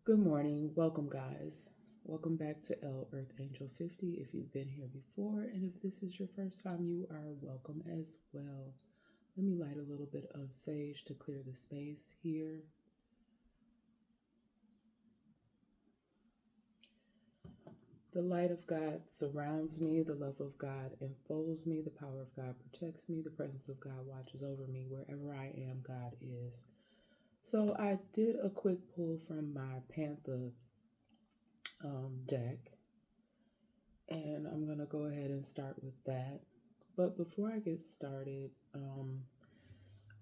Good morning. Welcome, guys. Welcome back to L Earth Angel 50. If you've been here before, and if this is your first time, you are welcome as well. Let me light a little bit of sage to clear the space here. The light of God surrounds me, the love of God enfolds me, the power of God protects me, the presence of God watches over me. Wherever I am, God is. So I did a quick pull from my Panther deck, and I'm going to go ahead and start with that. But before I get started,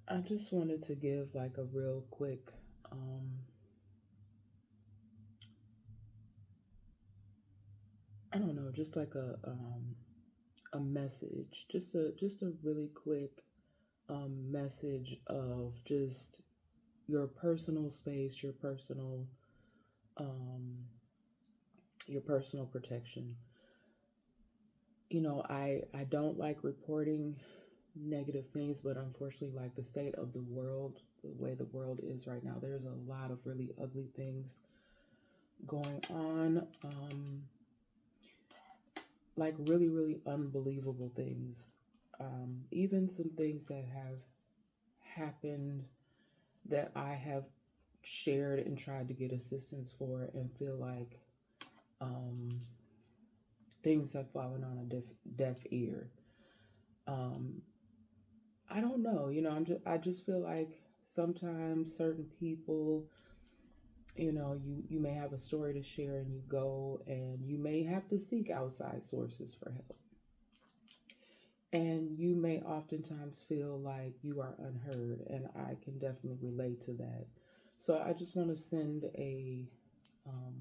I just wanted to give like a real quick, I don't know, just like a message, just a really quick message of just your personal space, um, your personal protection. I don't like reporting negative things, but unfortunately, like the state of the world, the way the world is right now, there's a lot of really ugly things going on. Like really, really unbelievable things. Even some things that have happened that I have shared and tried to get assistance for and feel like um, things have fallen on a deaf ear. Um, I don't know, I just feel like sometimes certain people, you may have a story to share and you go and you may have to seek outside sources for help. And you may oftentimes feel like you are unheard, and I can definitely relate to that. So I just want to send um,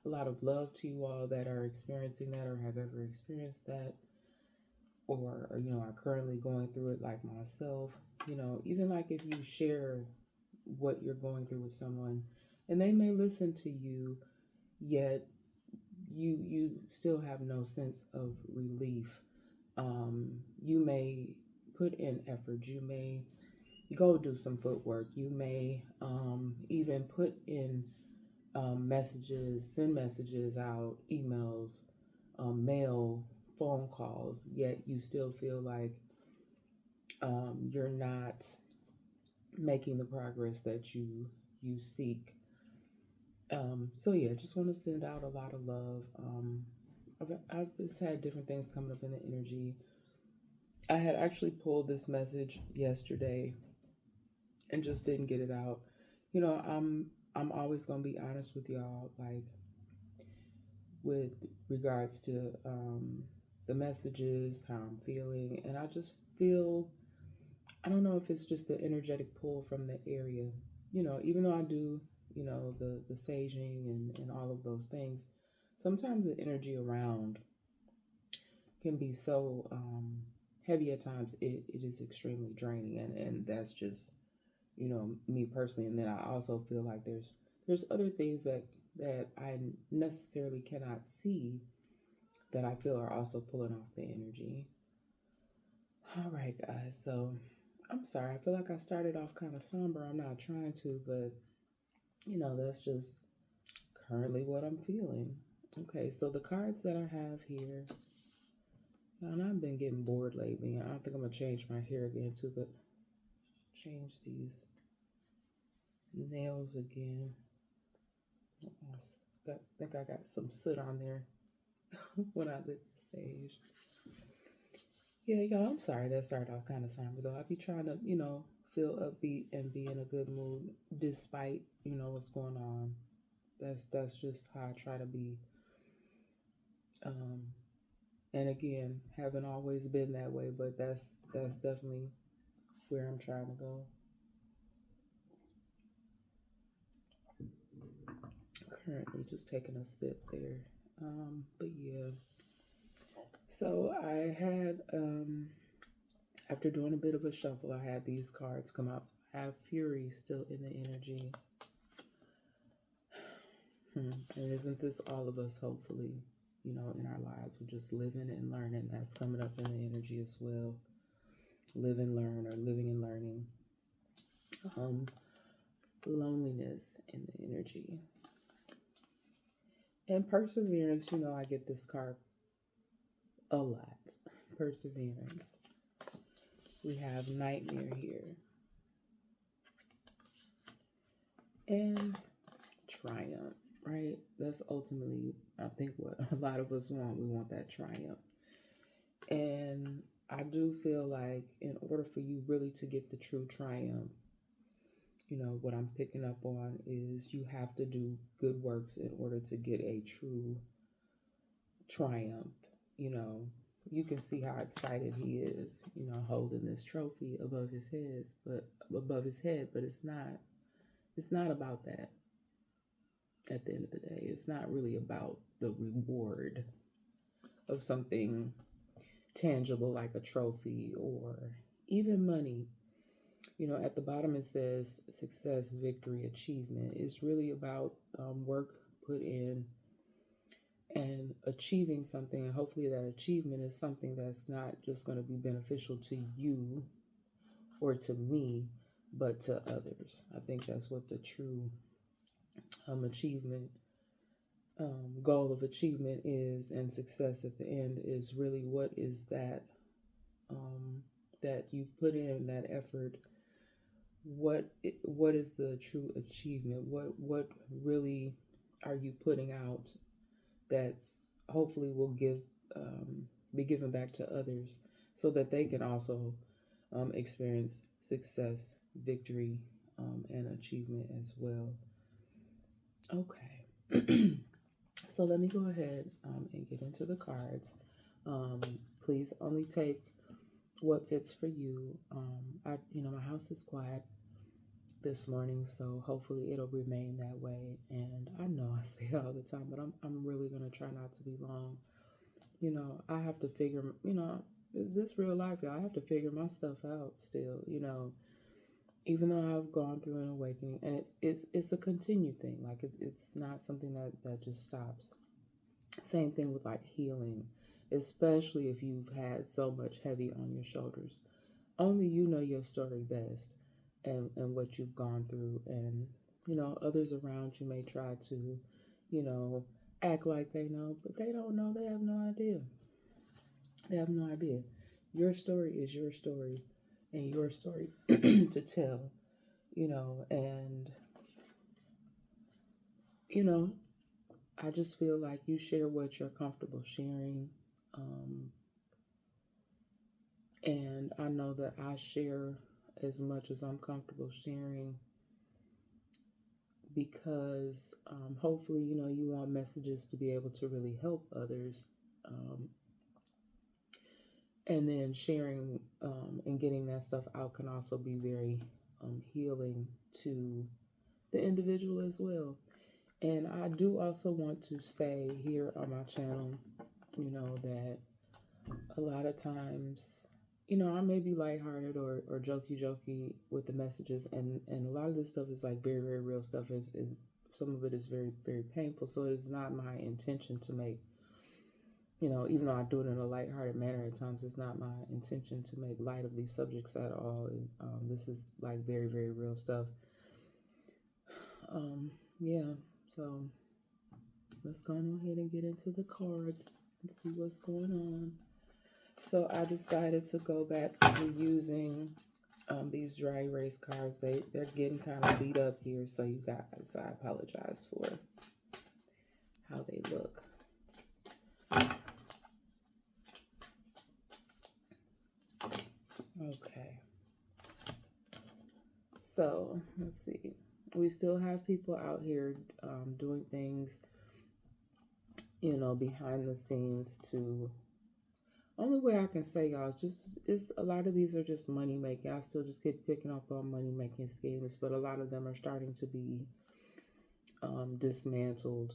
a lot of love to you all that are experiencing that or have ever experienced that, or are currently going through it, like myself. Even like if you share what you're going through with someone, and they may listen to you, yet you still have no sense of relief. You may put in effort. You may go do some footwork. You may even put in messages, send messages out, emails, mail, phone calls, yet you still feel like you're not making the progress that you seek. So yeah, just want to send out a lot of love. I've just had different things coming up in the energy. I had actually pulled this message yesterday and just didn't get it out. I'm always gonna be honest with y'all, like with regards to the messages, how I'm feeling, and I just feel I don't know if it's just the energetic pull from the area. Even though I do, the saging and all of those things, sometimes the energy around can be so heavy at times. It is extremely draining, and that's just me personally. And then I also feel like there's other things that I necessarily cannot see that I feel are also pulling off the energy. All right, guys. So I'm sorry. I feel like I started off kind of somber. I'm not trying to, but that's just currently what I'm feeling. Okay, so the cards that I have here, and I've been getting bored lately. I think I'm gonna change my hair again too, but change these nails again. I think I got some soot on there when I lit the stage. Yeah, y'all, I'm sorry that started off kind of somber though. I be trying to, feel upbeat and be in a good mood despite, what's going on. That's just how I try to be. Um, and again, haven't always been that way, but that's definitely where I'm trying to go. Currently just taking a sip there. But yeah. So I had after doing a bit of a shuffle, I had these cards come out. So I have Fury still in the energy. And isn't this all of us, hopefully, in our lives? We're just living and learning. That's coming up in the energy as well. Live and learn, or living and learning. Um, loneliness in the energy. And perseverance, I get this card a lot. Perseverance. We have nightmare here. And triumph, right? That's ultimately, I think, what a lot of us want. We want that triumph. And I do feel like in order for you really to get the true triumph, what I'm picking up on is you have to do good works in order to get a true triumph. You know, you can see how excited he is, holding this trophy above his head, but it's not about that. At the end of the day, it's not really about the reward of something tangible like a trophy or even money. At the bottom it says success, victory, achievement. It's really about work put in and achieving something. And hopefully that achievement is something that's not just going to be beneficial to you or to me, but to others. I think that's what the true achievement, goal of achievement is, and success at the end is really what is that that you put in that effort. What is the true achievement? What really are you putting out that's hopefully will be given back to others so that they can also experience success, victory, and achievement as well. Okay. So let me go ahead and get into the cards. Please only take what fits for you. My house is quiet this morning, so hopefully it'll remain that way. And I know I say it all the time, but I'm really gonna try not to be long. I have to figure. This real life, y'all. I have to figure my stuff out still. Even though I've gone through an awakening, and it's a continued thing. Like it's not something that just stops. Same thing with like healing, especially if you've had so much heavy on your shoulders. Only you know your story best, and what you've gone through, and others around you may try to, act like they know, but they don't know. They have no idea. They have no idea. Your story is your story, and your story to tell. And you know, I just feel like you share what you're comfortable sharing. Um, and I know that I share as much as I'm comfortable sharing because hopefully, you want messages to be able to really help others. Um, and then sharing and getting that stuff out can also be very healing to the individual as well. And I do also want to say here on my channel, that a lot of times, I may be lighthearted or jokey with the messages, and a lot of this stuff is like very, very real stuff. Is some of it is very, very painful. So it's not my intention to make, even though I do it in a lighthearted manner at times, it's not my intention to make light of these subjects at all. This is like very, very real stuff. Yeah, so let's go on ahead and get into the cards and see what's going on. So I decided to go back to using these dry erase cards. They're getting kind of beat up here, so you guys, I apologize for how they look. Okay. So let's see. We still have people out here doing things, behind the scenes to. Only way I can say, y'all, is a lot of these are just money making. I still just get picking up on money making schemes, but a lot of them are starting to be dismantled.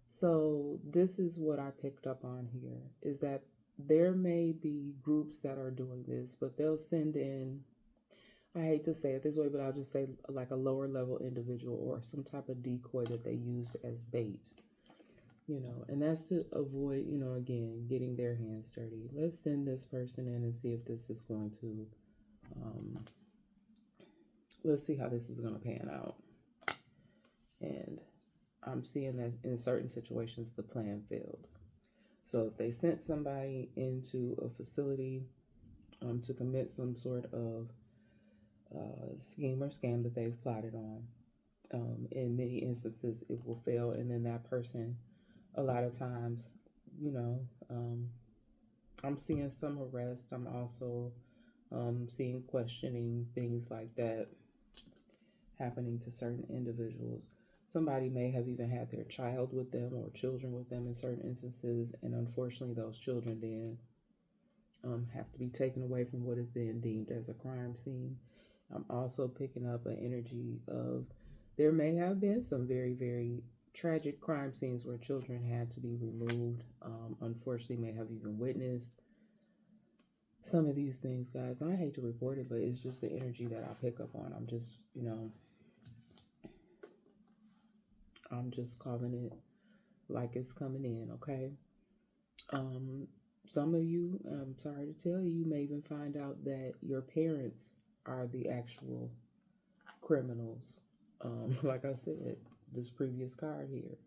So this is what I picked up on here, is that there may be groups that are doing this, but they'll send in, I hate to say it this way, but I'll just say like a lower level individual or some type of decoy that they use as bait. And that's to avoid, again, getting their hands dirty. Let's send this person in and see if this is going to let's see how this is going to pan out. And I'm seeing that in certain situations, the plan failed. So if they sent somebody into a facility to commit some sort of scheme or scam that they've plotted on, in many instances, it will fail. And then that person, a lot of times, you know, I'm seeing some arrest. I'm also seeing questioning, things like that happening to certain individuals. Somebody may have even had their child with them or children with them in certain instances, and unfortunately, those children then have to be taken away from what is then deemed as a crime scene. I'm also picking up an energy of there may have been some very, very tragic crime scenes where children had to be removed. Unfortunately, may have even witnessed some of these things, guys. And I hate to report it, but it's just the energy that I pick up on. I'm just, I'm just calling it like it's coming in, okay? Some of you, I'm sorry to tell you, you may even find out that your parents are the actual criminals. Like I said, this previous card here,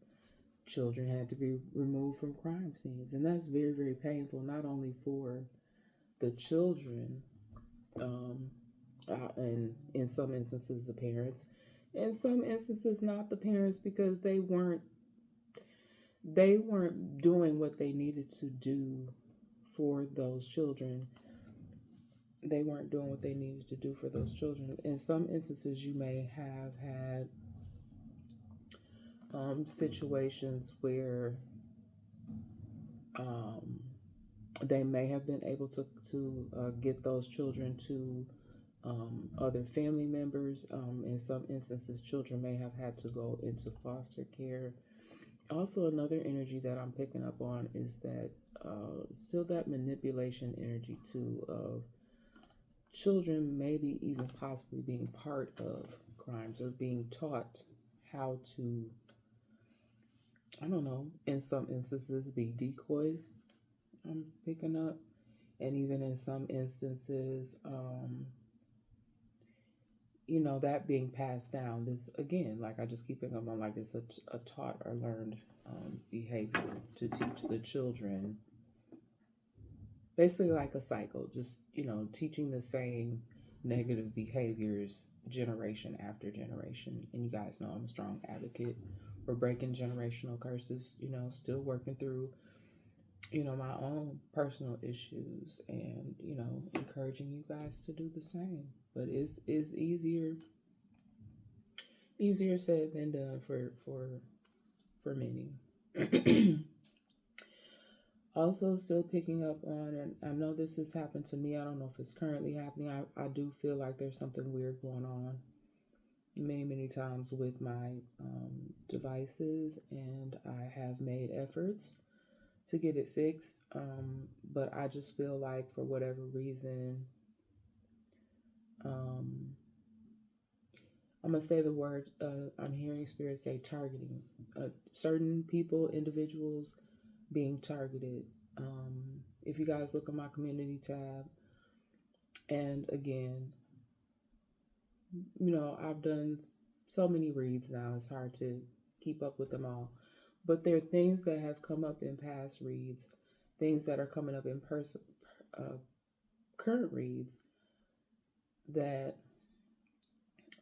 children had to be removed from crime scenes. And that's very, very painful, not only for the children, and in some instances, the parents, in some instances, not the parents, because they weren't doing what they needed to do for those children. They weren't doing what they needed to do for those children. In some instances, you may have had situations where they may have been able to get those children to other family members. In some instances, children may have had to go into foster care. Also, another energy that I'm picking up on is that still that manipulation energy too of children maybe even possibly being part of crimes or being taught how to, I don't know, in some instances be decoys. I'm picking up. And even in some instances, that being passed down. This, again, like I just keep picking up on, like it's a taught or learned behavior to teach the children. Basically like a cycle, just, teaching the same negative behaviors generation after generation. And you guys know I'm a strong advocate for breaking generational curses, still working through my own personal issues and, encouraging you guys to do the same. But it's easier said than done for many. Also, still picking up on, and I know this has happened to me. I don't know if it's currently happening. I do feel like there's something weird going on many, many times with my devices, and I have made efforts to get it fixed. But I just feel like for whatever reason, I'm going to say the word, I'm hearing Spirit say targeting. Certain people, individuals being targeted. If you guys look at my community tab, and again, I've done so many reads now, it's hard to keep up with them all. But there are things that have come up in past reads, things that are coming up in current reads that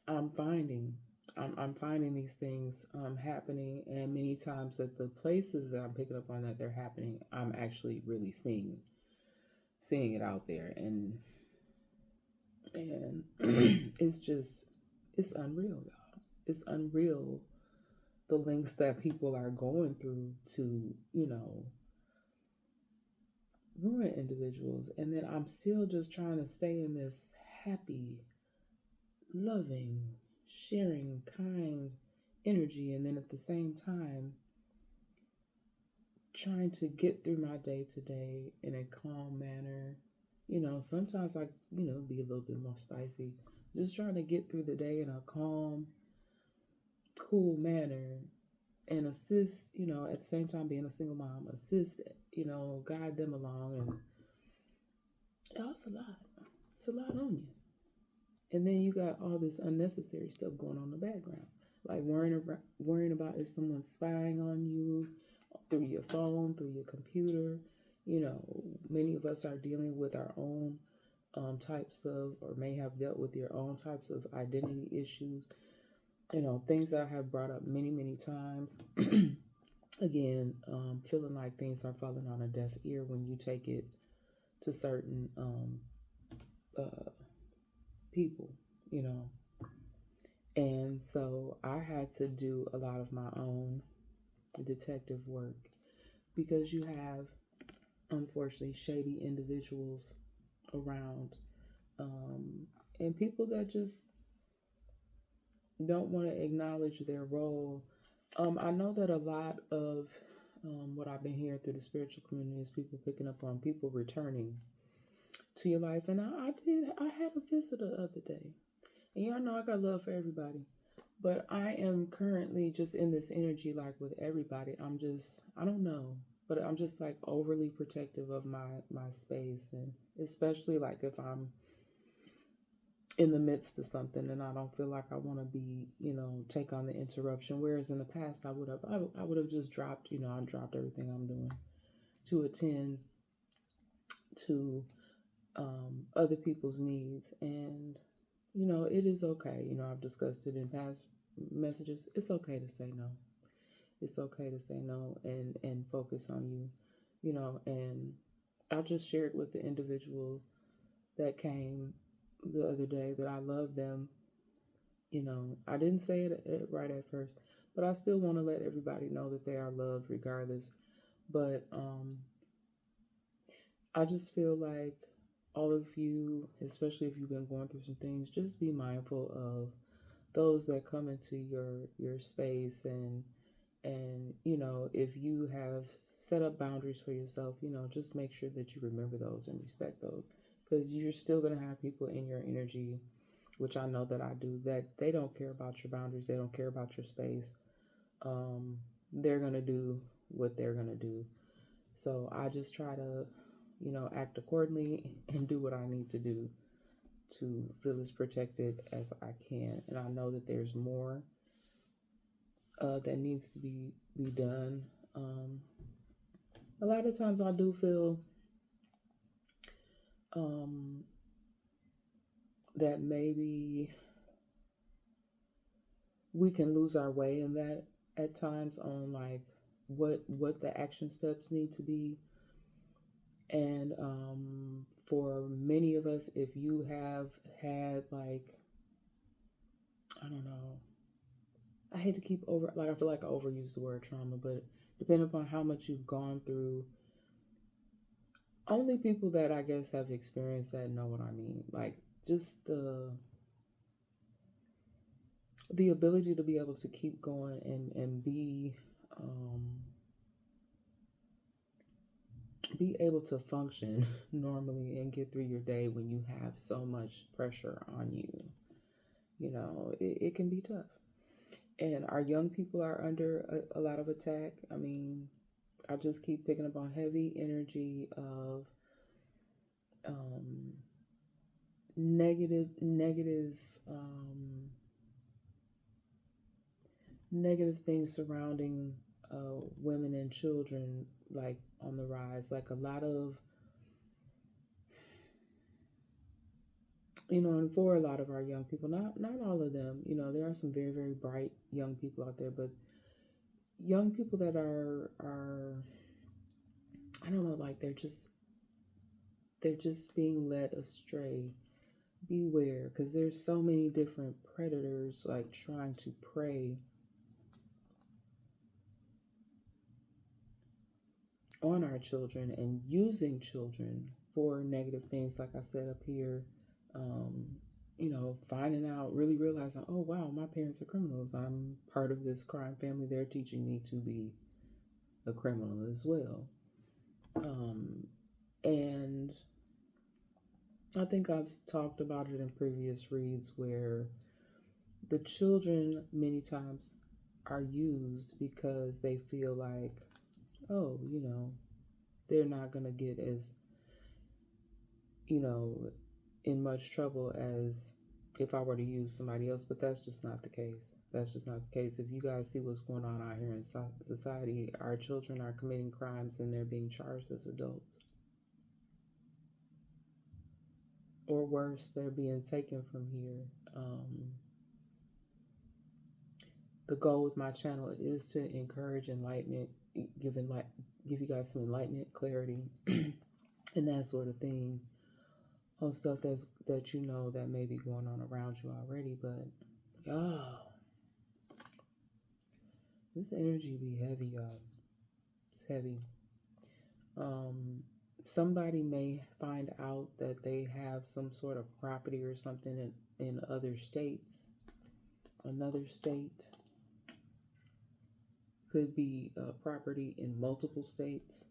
I'm finding. I'm finding these things happening, and many times at the places that I'm picking up on that they're happening, I'm actually really seeing it out there, and it's unreal, y'all. It's unreal the lengths that people are going through to, ruin individuals. And then I'm still just trying to stay in this happy, loving, sharing, kind energy. And then at the same time, trying to get through my day to day in a calm manner. Sometimes I, be a little bit more spicy. Just trying to get through the day in a calm, cool manner and assist, at the same time being a single mom, assist, guide them along. And it's a lot. It's a lot on you. And then you got all this unnecessary stuff going on in the background, like worrying about if someone's spying on you through your phone, through your computer. You know, many of us are dealing with our own types of, or may have dealt with your own types of identity issues. You know, things that I have brought up many, many times. Again, feeling like things are falling on a deaf ear when you take it to certain uh, people, you know. And so I had to do a lot of my own detective work because you have, unfortunately, shady individuals around, um, and people that just don't want to acknowledge their role. I know that a lot of what I've been hearing through the spiritual community is people picking up on people returning to your life. And I had a visitor the other day. And y'all know I got love for everybody. But I am currently just in this energy, like with everybody. I don't know, but I'm just like overly protective of my space, and especially like if I'm in the midst of something and I don't feel like I want to be, take on the interruption. Whereas in the past, I would have just dropped, I dropped everything I'm doing to attend to other people's needs. And it is okay. I've discussed it in past messages. It's okay to say no. It's okay to say no and focus on you, and I just shared with the individual that came the other day that I love them. I didn't say it right at first, but I still want to let everybody know that they are loved regardless. But I just feel like all of you, especially if you've been going through some things, just be mindful of those that come into your space, and if you have set up boundaries for yourself, just make sure that you remember those and respect those, because you're still going to have people in your energy, which I know that I do, that they don't care about your boundaries, they don't care about your space. They're going to do what they're going to do. So I just try to act accordingly and do what I need to do to feel as protected as I can. And I know that there's more that needs to be done. A lot of times I do feel that maybe we can lose our way in that at times on like what the action steps need to be. And for many of us, if you have had like, I don't know, I hate to keep over, like I feel like I overuse the word trauma, but depending upon how much you've gone through, only people that I guess have experienced that know what I mean. Like just the ability to be able to keep going and be able to function normally and get through your day when you have so much pressure on you. It can be tough. And our young people are under a lot of attack. I mean, I just keep picking up on heavy energy of negative negative things surrounding women and children, like on the rise. Like a lot of, and for a lot of our young people, not all of them, there are some very, very bright young people out there, but young people that are I don't know, like they're just being led astray. Beware, because there's so many different predators like trying to prey on our children and using children for negative things. Like I said up here, finding out, really realizing, oh wow, my parents are criminals. I'm part of this crime family. They're teaching me to be a criminal as well. And I think I've talked about it in previous reads where the children many times are used because they feel like, oh, they're not going to get as, in much trouble as if I were to use somebody else, but that's just not the case. That's just not the case. If you guys see what's going on out here in society, our children are committing crimes and they're being charged as adults. Or worse, they're being taken from here. The goal with my channel is to encourage enlightenment, give you guys some enlightenment, clarity, and that sort of thing on stuff that you know that may be going on around you already. But this energy be heavy, y'all. It's heavy. Somebody may find out that they have some sort of property or something in other states. Another state. Could be property in multiple states.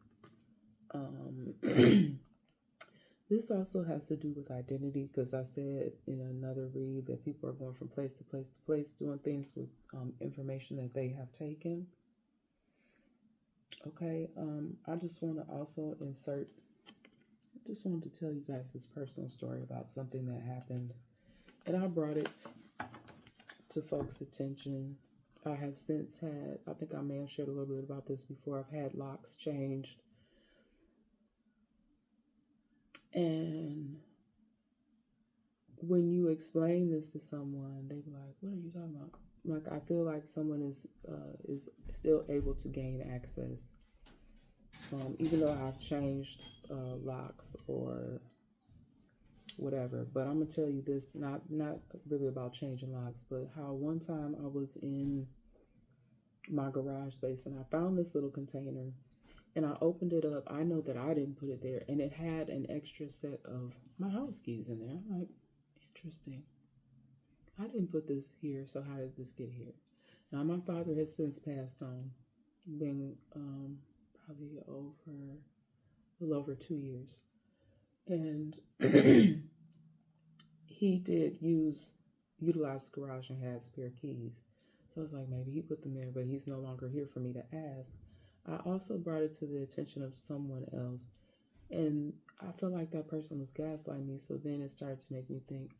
This also has to do with identity, because I said in another read that people are going from place to place to place, doing things with information that they have taken. Okay, I just want to also I just wanted to tell you guys this personal story about something that happened, and I brought it to folks' attention. I have since had, I think I may have shared a little bit about this before, I've had locks changed. And when you explain this to someone, they be like, what are you talking about? Like, I feel like someone is still able to gain access. Even though I've changed locks or whatever. But I'm going to tell you this, not really about changing locks, but how one time I was in my garage space and I found this little container and I opened it up. I know that I didn't put it there, and it had an extra set of my house keys in there. I'm like, interesting. I didn't put this here, so how did this get here? Now, my father has since passed on, been probably a little over 2 years. And he did utilize the garage and had spare keys. So I was like, maybe he put them there, but he's no longer here for me to ask. I also brought it to the attention of someone else, and I feel like that person was gaslighting me. So then it started to make me think,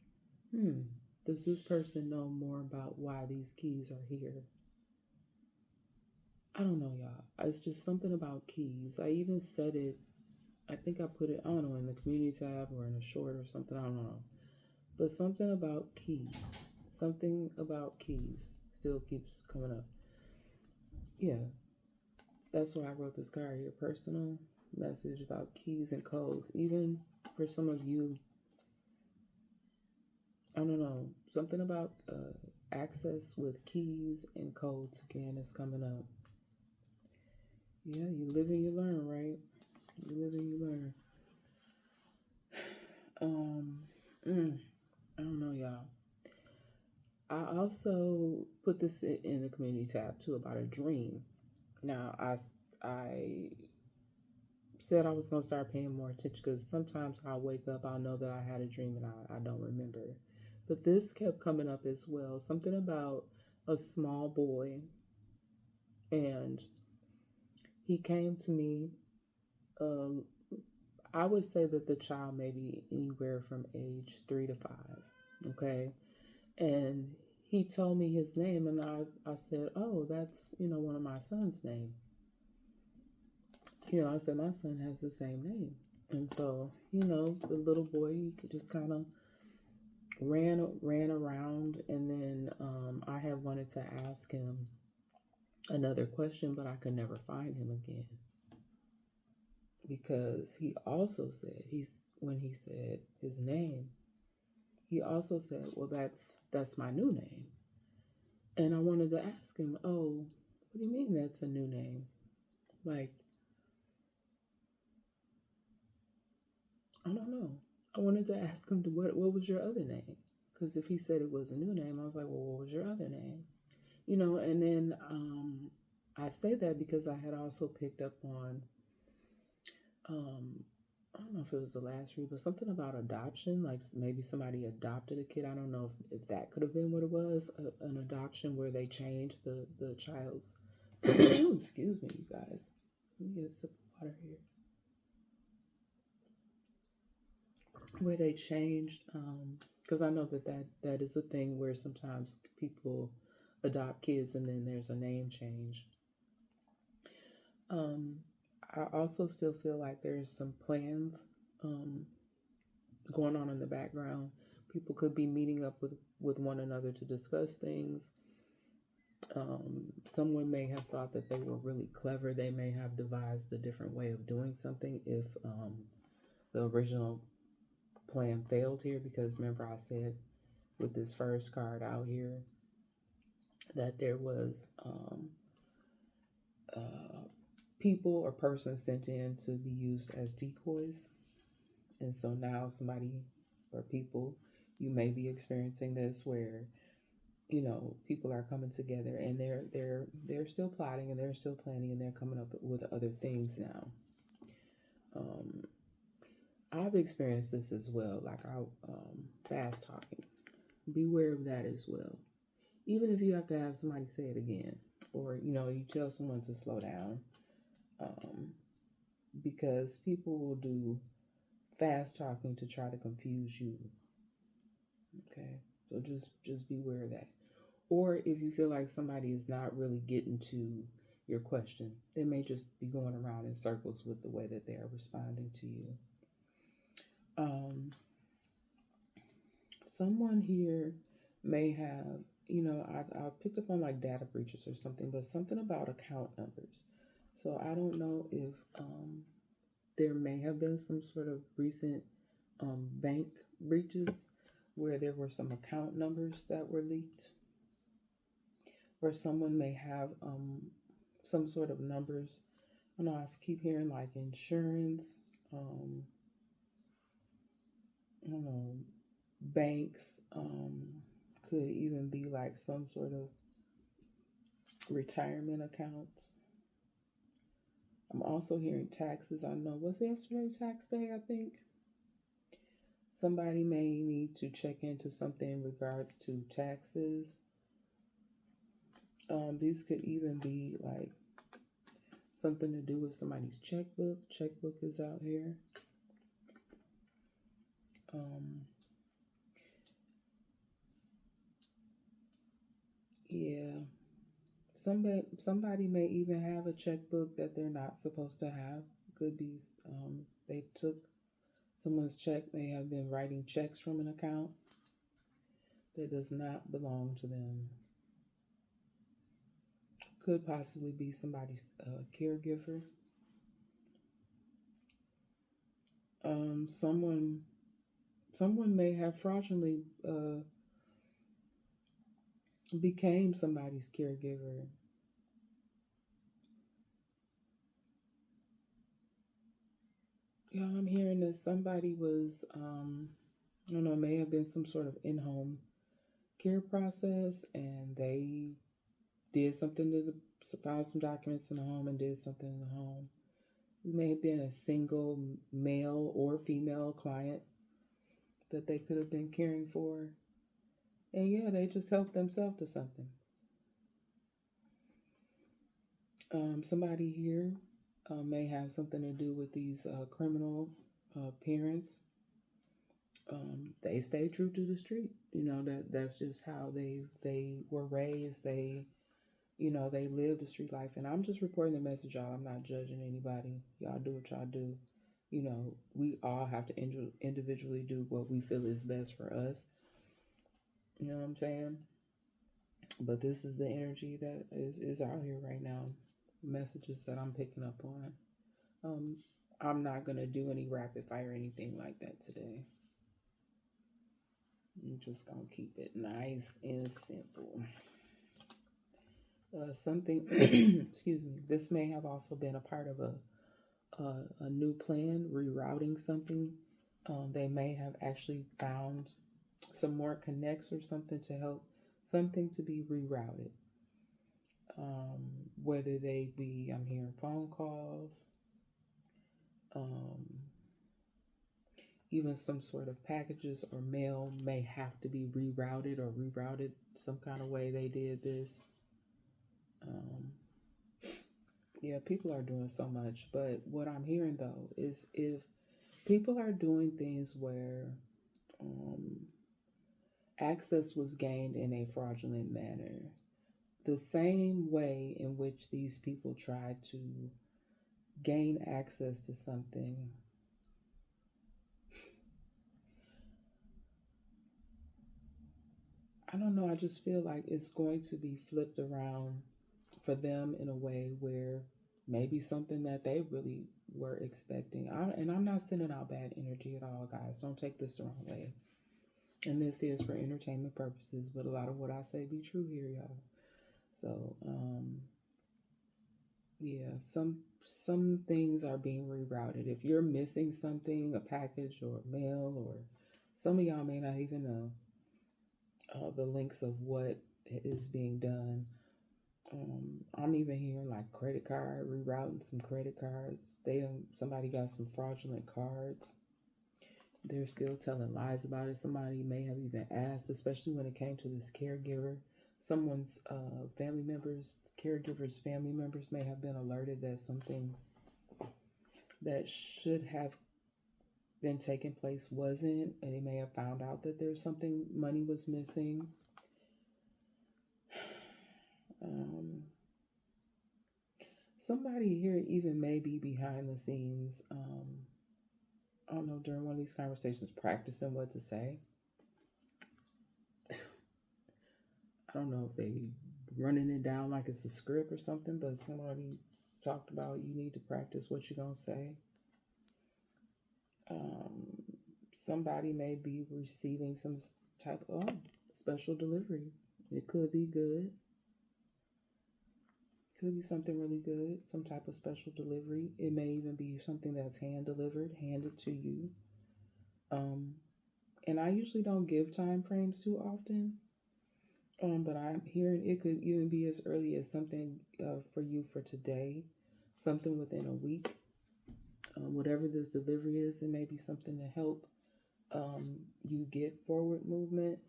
does this person know more about why these keys are here? I don't know, y'all. It's just something about keys. I even said it, I think I put it, I don't know, in the community tab or in a short or something, I don't know. But something about keys. Something about keys still keeps coming up. Yeah. That's why I wrote this card here. Personal message about keys and codes. Even for some of you, I don't know, something about access with keys and codes again is coming up. Yeah, you live and you learn, right? You live and you learn. I don't know, y'all. I also put this in the community tab too about a dream. Now, I said I was going to start paying more attention, because sometimes I'll wake up, I'll know that I had a dream and I don't remember. But this kept coming up as well. Something about a small boy, and he came to me. I would say that the child may be anywhere from age 3 to 5. Okay. And he told me his name, and I said, oh, that's, one of my son's name. I said, my son has the same name. And so, the little boy, he could just kind of ran around. And then I had wanted to ask him another question, but I could never find him again. Because he also said, when he said his name, he also said, well, that's my new name. And I wanted to ask him, oh, what do you mean that's a new name? Like, I don't know. I wanted to ask him, what was your other name? Because if he said it was a new name, I was like, well, what was your other name? And then I say that because I had also picked up on, I don't know if it was the last read, but something about adoption, like maybe somebody adopted a kid. I don't know if that could have been what it was, an adoption where they changed the child's, excuse me, you guys. Let me get a sip of water here. Where they changed Because I know that is a thing where sometimes people adopt kids and then there's a name change. Um, I also still feel like there's some plans um, going on in the background. People could be meeting up with one another to discuss things. Someone may have thought that they were really clever. They may have devised a different way of doing something if the original plan failed here. Because remember, I said with this first card out here that there was people or persons sent in to be used as decoys. And so now somebody or people, you may be experiencing this where people are coming together and they're still plotting and they're still planning and they're coming up with other things now. um, I've experienced this as well, like I fast talking. Beware of that as well, even if you have to have somebody say it again, or you tell someone to slow down, um, because people will do fast talking to try to confuse you. Okay, so just beware of that. Or if you feel like somebody is not really getting to your question, they may just be going around in circles with the way that they are responding to you. Someone here may have, I picked up on like data breaches or something, but something about account numbers. So I don't know if there may have been some sort of recent bank breaches where there were some account numbers that were leaked, or someone may have some sort of numbers. I know I keep hearing like insurance, I don't know, banks, could even be like some sort of retirement accounts. I'm also hearing taxes. I know, was yesterday tax day, I think. Somebody may need to check into something in regards to taxes. These could even be like something to do with somebody's checkbook. Checkbook is out here. Yeah. Somebody may even have a checkbook that they're not supposed to have. Could be they took someone's check, may have been writing checks from an account that does not belong to them. Could possibly be somebody's caregiver. Someone may have fraudulently became somebody's caregiver. I'm hearing that somebody was, I don't know, may have been some sort of in-home care process, and they did something to filed some documents in the home and did something in the home. It may have been a single male or female client that they could have been caring for. And yeah, they just helped themselves to something. Somebody here may have something to do with these criminal parents. They stay true to the street. That's just how they were raised. They live the street life. And I'm just reporting the message, y'all. I'm not judging anybody. Y'all do what y'all do. We all have to individually do what we feel is best for us. You know what I'm saying? But this is the energy that is out here right now. Messages that I'm picking up on. I'm not going to do any rapid fire or anything like that today. I'm just going to keep it nice and simple. Something, excuse me, this may have also been a part of a new plan, rerouting something. They may have actually found some more connects or something to help something to be rerouted. Whether they be, I'm hearing phone calls, even some sort of packages or mail may have to be rerouted some kind of way. They did this. Yeah, people are doing so much, but what I'm hearing though is if people are doing things where Access was gained in a fraudulent manner. The same way in which these people tried to gain access to something, I don't know, I just feel like it's going to be flipped around for them in a way where maybe something that they really were expecting. And I'm not sending out bad energy at all, guys. Don't take this the wrong way. And this is for entertainment purposes, but a lot of what I say be true here, y'all. So, yeah, some things are being rerouted. If you're missing something, a package or mail, or some of y'all may not even know the links of what is being done. I'm even hearing like credit card rerouting some credit cards. Somebody got some fraudulent cards. They're still telling lies about it. Somebody may have even asked, especially when it came to this caregiver. Someone's family members, caregivers' family members may have been alerted that something that should have been taking place wasn't, and they may have found out that there's something, money was missing. Um, Somebody here even may be behind the scenes. I don't know, during one of these conversations, practicing what to say. I don't know if they running it down like it's a script or something, but somebody talked about you need to practice what you're gonna say. Um, Somebody may be receiving some type of special delivery. It could be good. Could be something really good, some type of special delivery. It may even be something that's hand delivered, handed to you. Um, and I usually don't give time frames too often. But I'm hearing it could even be as early as something for you for today, something within a week. Whatever this delivery is, it may be something to help you get forward movement.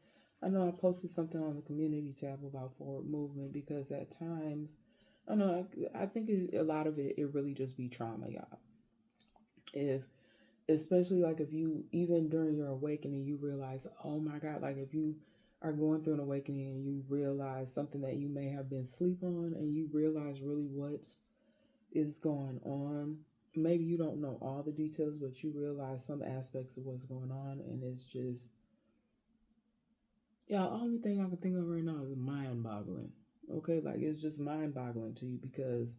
I know I posted something on the community tab about forward movement because at times, I don't know, I think a lot of it really just be trauma, y'all. If Especially like if you, even during your awakening, you realize, oh my God, like if you are going through an awakening and you realize something that you may have been asleep on, and you realize really what is going on. Maybe you don't know all the details, but you realize some aspects of what's going on, and it's just, yeah, only thing I can think of right now is mind boggling. Okay, like it's just mind boggling to you because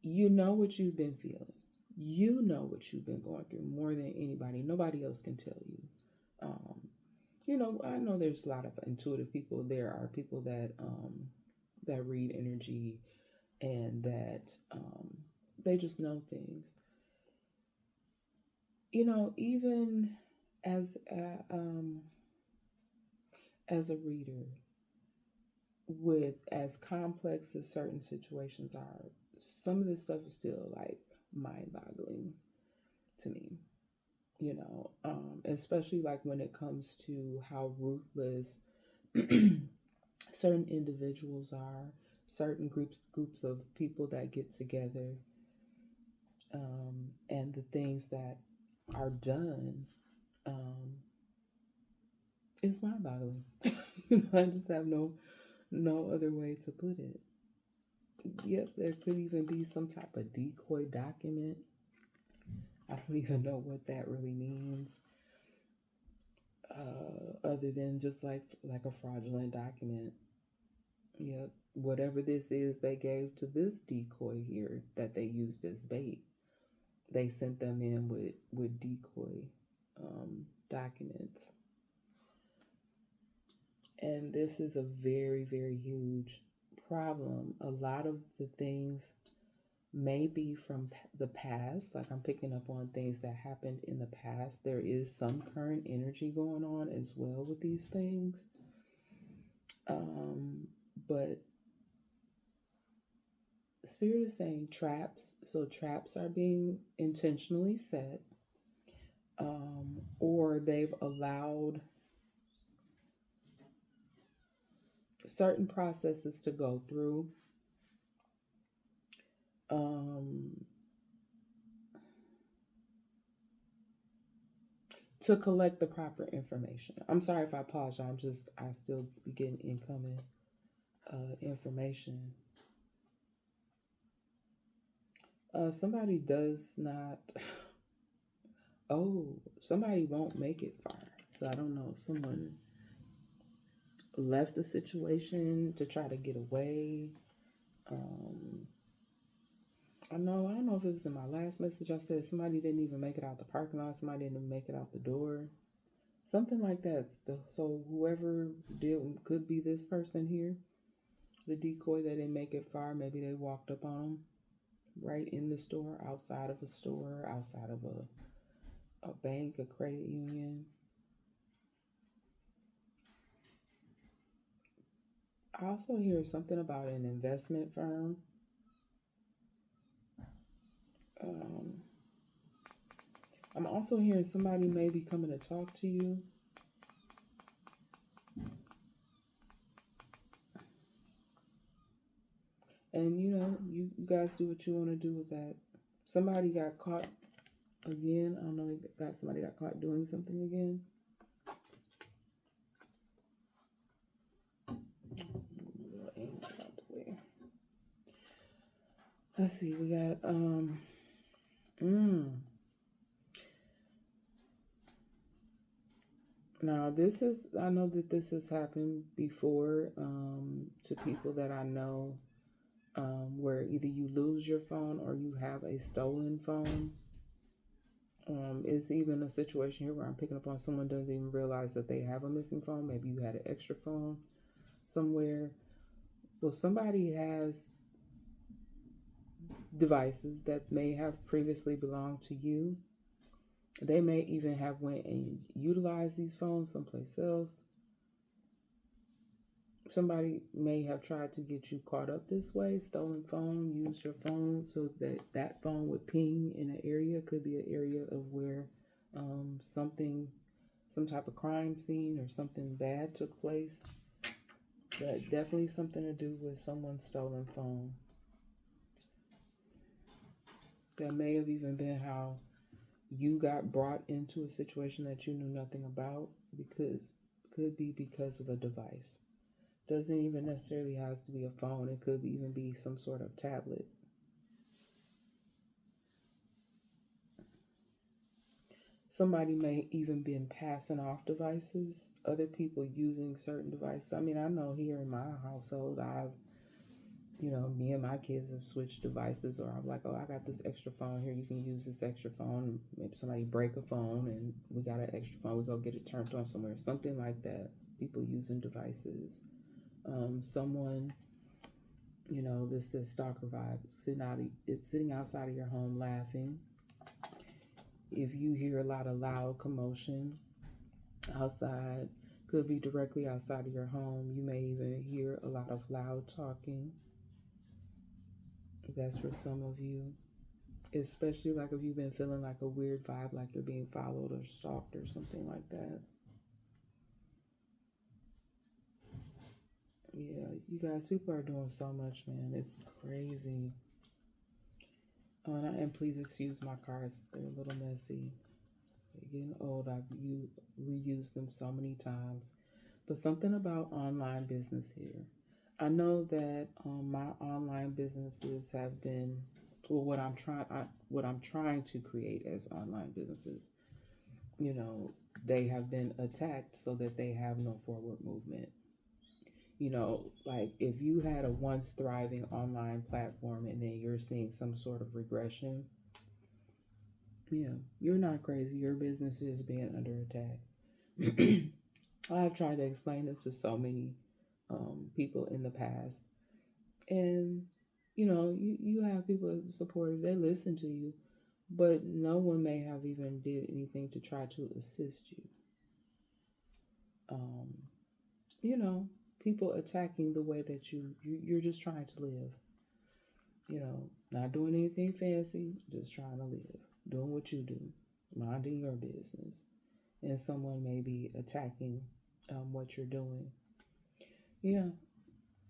you know what you've been feeling. You know what you've been going through more than anybody. Nobody else can tell you. Um, I know there's a lot of intuitive people. There are people that read energy and that they just know things. Even as as a reader, with as complex as certain situations are, some of this stuff is still like mind-boggling to me. Especially like when it comes to how ruthless certain individuals are, certain groups of people that get together, and the things that are done. Um, it's mind-boggling. I just have no other way to put it. Yep, there could even be some type of decoy document. I don't even know what that really means, other than just like a fraudulent document. Yep, whatever this is they gave to this decoy here that they used as bait, they sent them in with decoy documents. And this is a very, very huge problem. A lot of the things may be from the past. Like I'm picking up on things that happened in the past. There is some current energy going on as well with these things. But Spirit is saying traps. So traps are being intentionally set, or they've allowed certain processes to go through. Um, to collect the proper information. I'm sorry if I pause you. I still be getting incoming information. Somebody does not. Oh, somebody won't make it far. So I don't know if someone left the situation to try to get away. Um, I don't know if it was in my last message. I said somebody didn't even make it out the parking lot. Somebody didn't even make it out the door. Something like that. So whoever did could be this person here. The decoy, they didn't make it far. Maybe they walked up on them right in the store, outside of a store, outside of a bank, a credit union. I also hear something about an investment firm. Um, I'm also hearing somebody may be coming to talk to you. And you guys do what you want to do with that. Somebody got caught again. I don't know, somebody got caught doing something again. Little angel out the way. Let's see, we got now I know that this has happened before to people that I know, where either you lose your phone or you have a stolen phone. It's even a situation here where I'm picking up on someone doesn't even realize that they have a missing phone. Maybe you had an extra phone somewhere. Well, somebody has devices that may have previously belonged to you. They may even have went and utilized these phones someplace else. Somebody may have tried to get you caught up this way, stolen phone, used your phone so that that phone would ping in an area. Could be an area of where some type of crime scene or something bad took place. But definitely something to do with someone's stolen phone. That may have even been how you got brought into a situation that you knew nothing about, because could be because of a device. Doesn't even necessarily has to be a phone. It could even be some sort of tablet. Somebody may even been passing off devices, other people using certain devices. I mean, I know here in my household, me and my kids have switched devices, or I'm like, oh, I got this extra phone here. You can use this extra phone. Maybe somebody break a phone and we got an extra phone. We go get it turned on somewhere. Something like that. People using devices. Someone, this is stalker vibe. It's sitting outside of your home laughing. If you hear a lot of loud commotion outside, could be directly outside of your home. You may even hear a lot of loud talking. That's for some of you. Especially like if you've been feeling like a weird vibe, like you're being followed or stalked or something like that. Yeah, you guys, people are doing so much, man. It's crazy. And please excuse my cars. They're a little messy. They're getting old. I've reused them so many times. But something about online business here. I know that my online businesses have been, well, what I'm trying to create as online businesses. They have been attacked so that they have no forward movement. Like if you had a once thriving online platform and then you're seeing some sort of regression, yeah, you're not crazy. Your business is being under attack. I've tried to explain this to so many people in the past. And, you have people that are supportive, they listen to you, but no one may have even did anything to try to assist you. People attacking the way that you're just trying to live. Not doing anything fancy, just trying to live, doing what you do, minding your business. And someone may be attacking what you're doing. Yeah.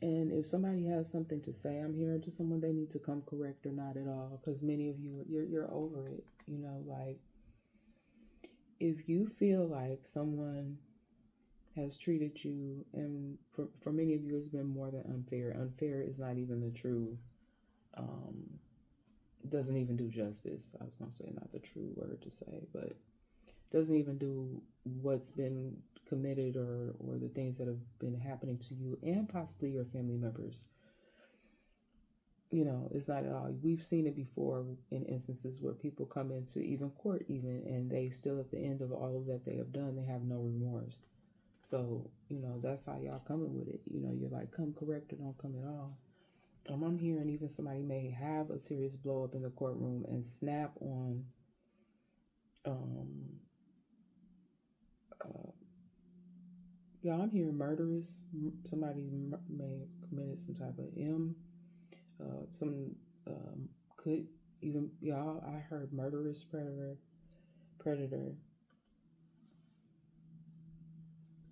And if somebody has something to say, I'm hearing to someone, they need to come correct or not at all, because many of you, you're over it. Like if you feel like someone has treated you, and for many of you, it's been more than unfair. Unfair is not even the true, um, doesn't even do justice. I was going to say not the true word to say, but doesn't even do what's been committed or the things that have been happening to you and possibly your family members. It's not at all. We've seen it before in instances where people come into even court, even, and they still at the end of all of that they have done, they have no remorse. So, that's how y'all coming with it. You're like, come correct or don't come at all. I'm hearing even somebody may have a serious blow up in the courtroom and snap on um uh, yeah, I'm hearing murderous. Somebody may have committed some type of some could even, y'all, I heard murderous predator.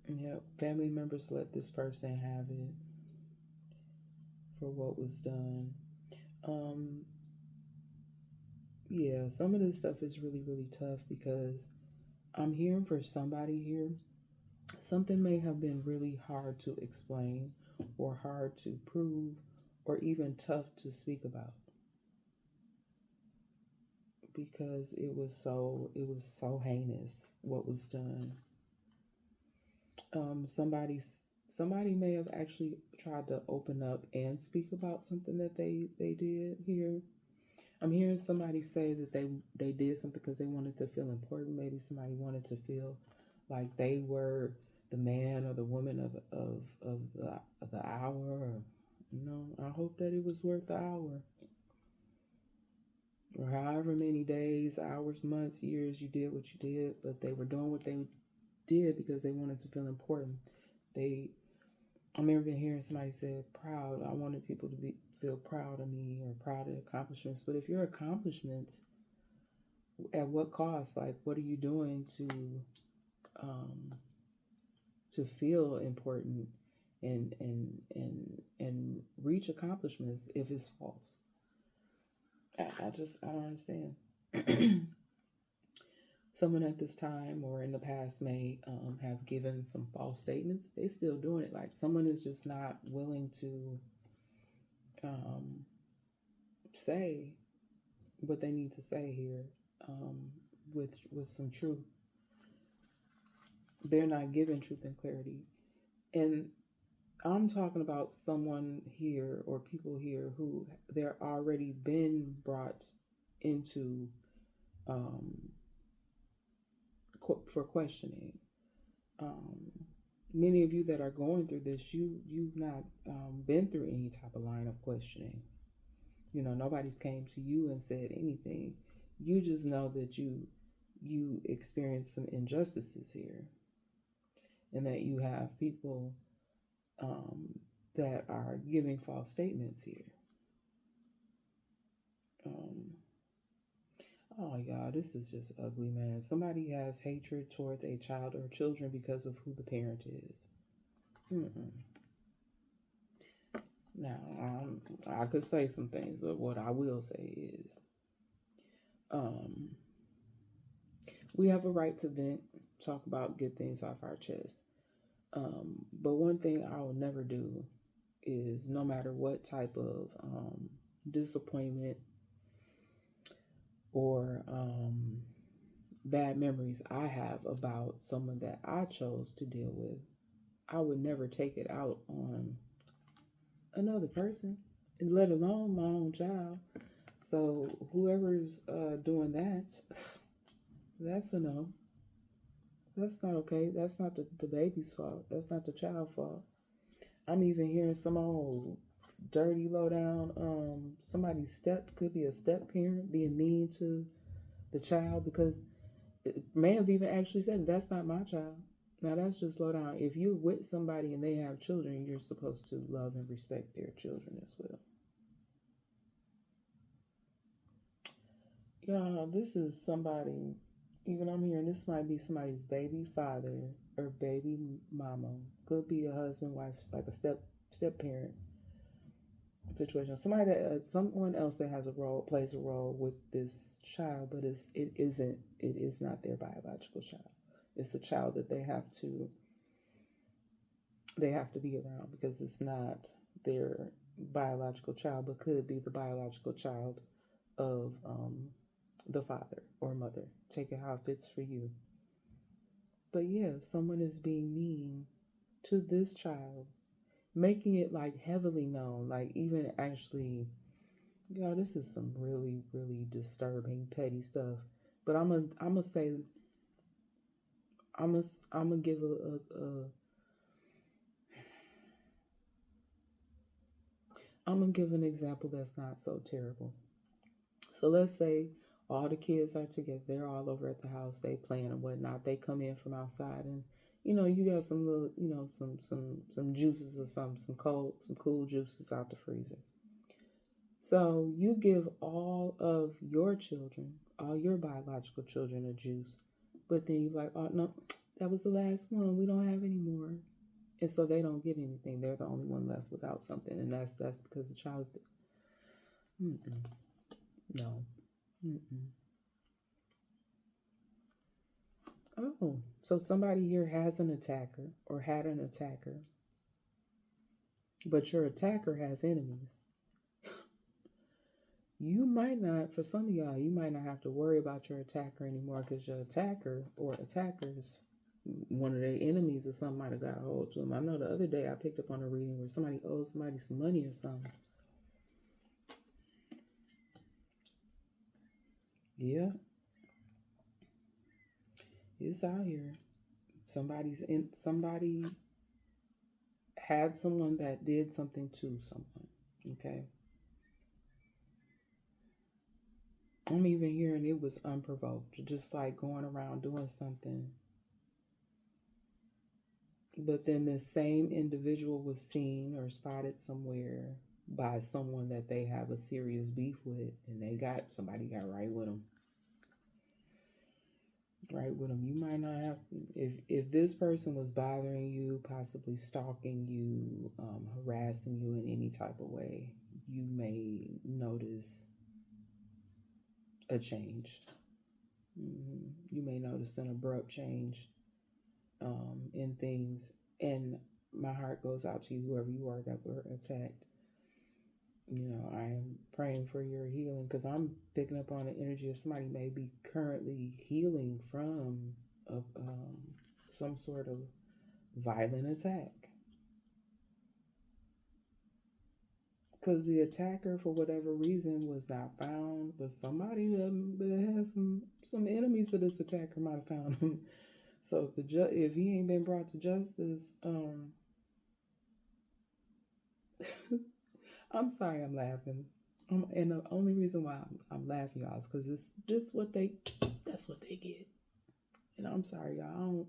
Yeah, family members let this person have it for what was done. Um, yeah, some of this stuff is really, really tough because I'm hearing for somebody here, something may have been really hard to explain or hard to prove or even tough to speak about because it was so heinous what was done. Um, somebody's somebody may have actually tried to open up and speak about something that they did here. I'm hearing somebody say that they did something because they wanted to feel important. Maybe somebody wanted to feel like they were the man or the woman of the hour. Or, I hope that it was worth the hour or however many days, hours, months, years you did what you did. But they were doing what they did because they wanted to feel important. They I remember hearing somebody say proud. I wanted people to feel proud of me or proud of accomplishments. But if your accomplishments, at what cost? Like, what are you doing um, to feel important and reach accomplishments if it's false? I don't understand. Someone at this time or in the past may have given some false statements. They still doing it. Like someone is just not willing to um, say what they need to say here with some truth. They're not giving truth and clarity. And I'm talking about someone here or people here who they're already been brought into um, for questioning. Um, Many of you that are going through this, you've not been through any type of line of questioning. Nobody's came to you and said anything. You just know that you experienced some injustices here, and that you have people um, that are giving false statements here. Um, oh, y'all, this is just ugly, man. Somebody has hatred towards a child or children because of who the parent is. Mm-mm. Now, I could say some things, but what I will say is, um, we have a right to vent, talk about, get things off our chest. But one thing I will never do is, no matter what type of disappointment or bad memories I have about someone that I chose to deal with, I would never take it out on another person, let alone my own child. So whoever's doing that, that's a no. That's not okay. That's not the baby's fault. That's not the child's fault. I'm even hearing some old dirty low down somebody's step, could be a step parent, being mean to the child because it may have even actually said that's not my child. Now that's just low down. If you're with somebody and they have children, you're supposed to love and respect their children as well. Y'all, this is somebody, even I'm hearing this might be somebody's baby father or baby mama. Could be a husband, wife, like a step parent. situation. Somebody that someone else that has a role, plays a role with this child, but it is not their biological child. It's a child that they have to be around because it's not their biological child, but could be the biological child of the father or mother. Take it how it fits for you. But yeah, someone is being mean to this child, making it like heavily known, like even actually, y'all, this is some really, really disturbing, petty stuff. But I'm gonna say, I'm gonna give I'm gonna give an example that's not so terrible. So let's say all the kids are together, they're all over at the house, they playing and whatnot. They come in from outside, and you got some little, some juices or some cool juices out the freezer. So you give all of your children, all your biological children, a juice, but then you're like, oh no, that was the last one. We don't have any more, and so they don't get anything. They're the only one left without something, and that's because the child. Mm-mm, no. Mm-mm. Oh, so somebody here has an attacker or had an attacker, but your attacker has enemies. You might not, for some of y'all, you might not have to worry about your attacker anymore because your attacker or attackers, one of their enemies or something might have got a hold to them. I know the other day I picked up on a reading where somebody owed somebody some money or something. Yeah, it's out here. Somebody had someone that did something to someone. Okay. I'm even hearing it was unprovoked, just like going around doing something. But then the same individual was seen or spotted somewhere by someone that they have a serious beef with, and somebody got right with them. Right with them. You might not have, if this person was bothering you, possibly stalking you, harassing you in any type of way, you may notice a change. You may notice an abrupt change in things. And my heart goes out to you, whoever you are that were attacked. I am praying for your healing because I'm picking up on the energy of somebody may be currently healing from some sort of violent attack. Because the attacker, for whatever reason, was not found, but somebody that has some enemies for this attacker might have found him. So if he ain't been brought to justice, I'm sorry, I'm laughing. And the only reason why I'm laughing, y'all, is because that's what they get. And I'm sorry, y'all.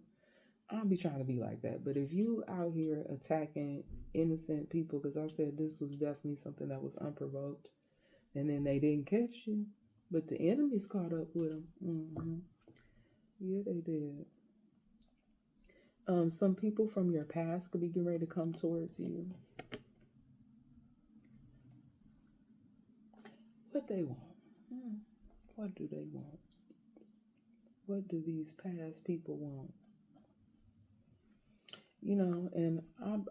I don't be trying to be like that. But if you out here attacking innocent people, because I said this was definitely something that was unprovoked, and then they didn't catch you, but the enemies caught up with them. Mm-hmm. Yeah, they did. Some people from your past could be getting ready to come towards you. What they want? What do they want? What do these past people want? And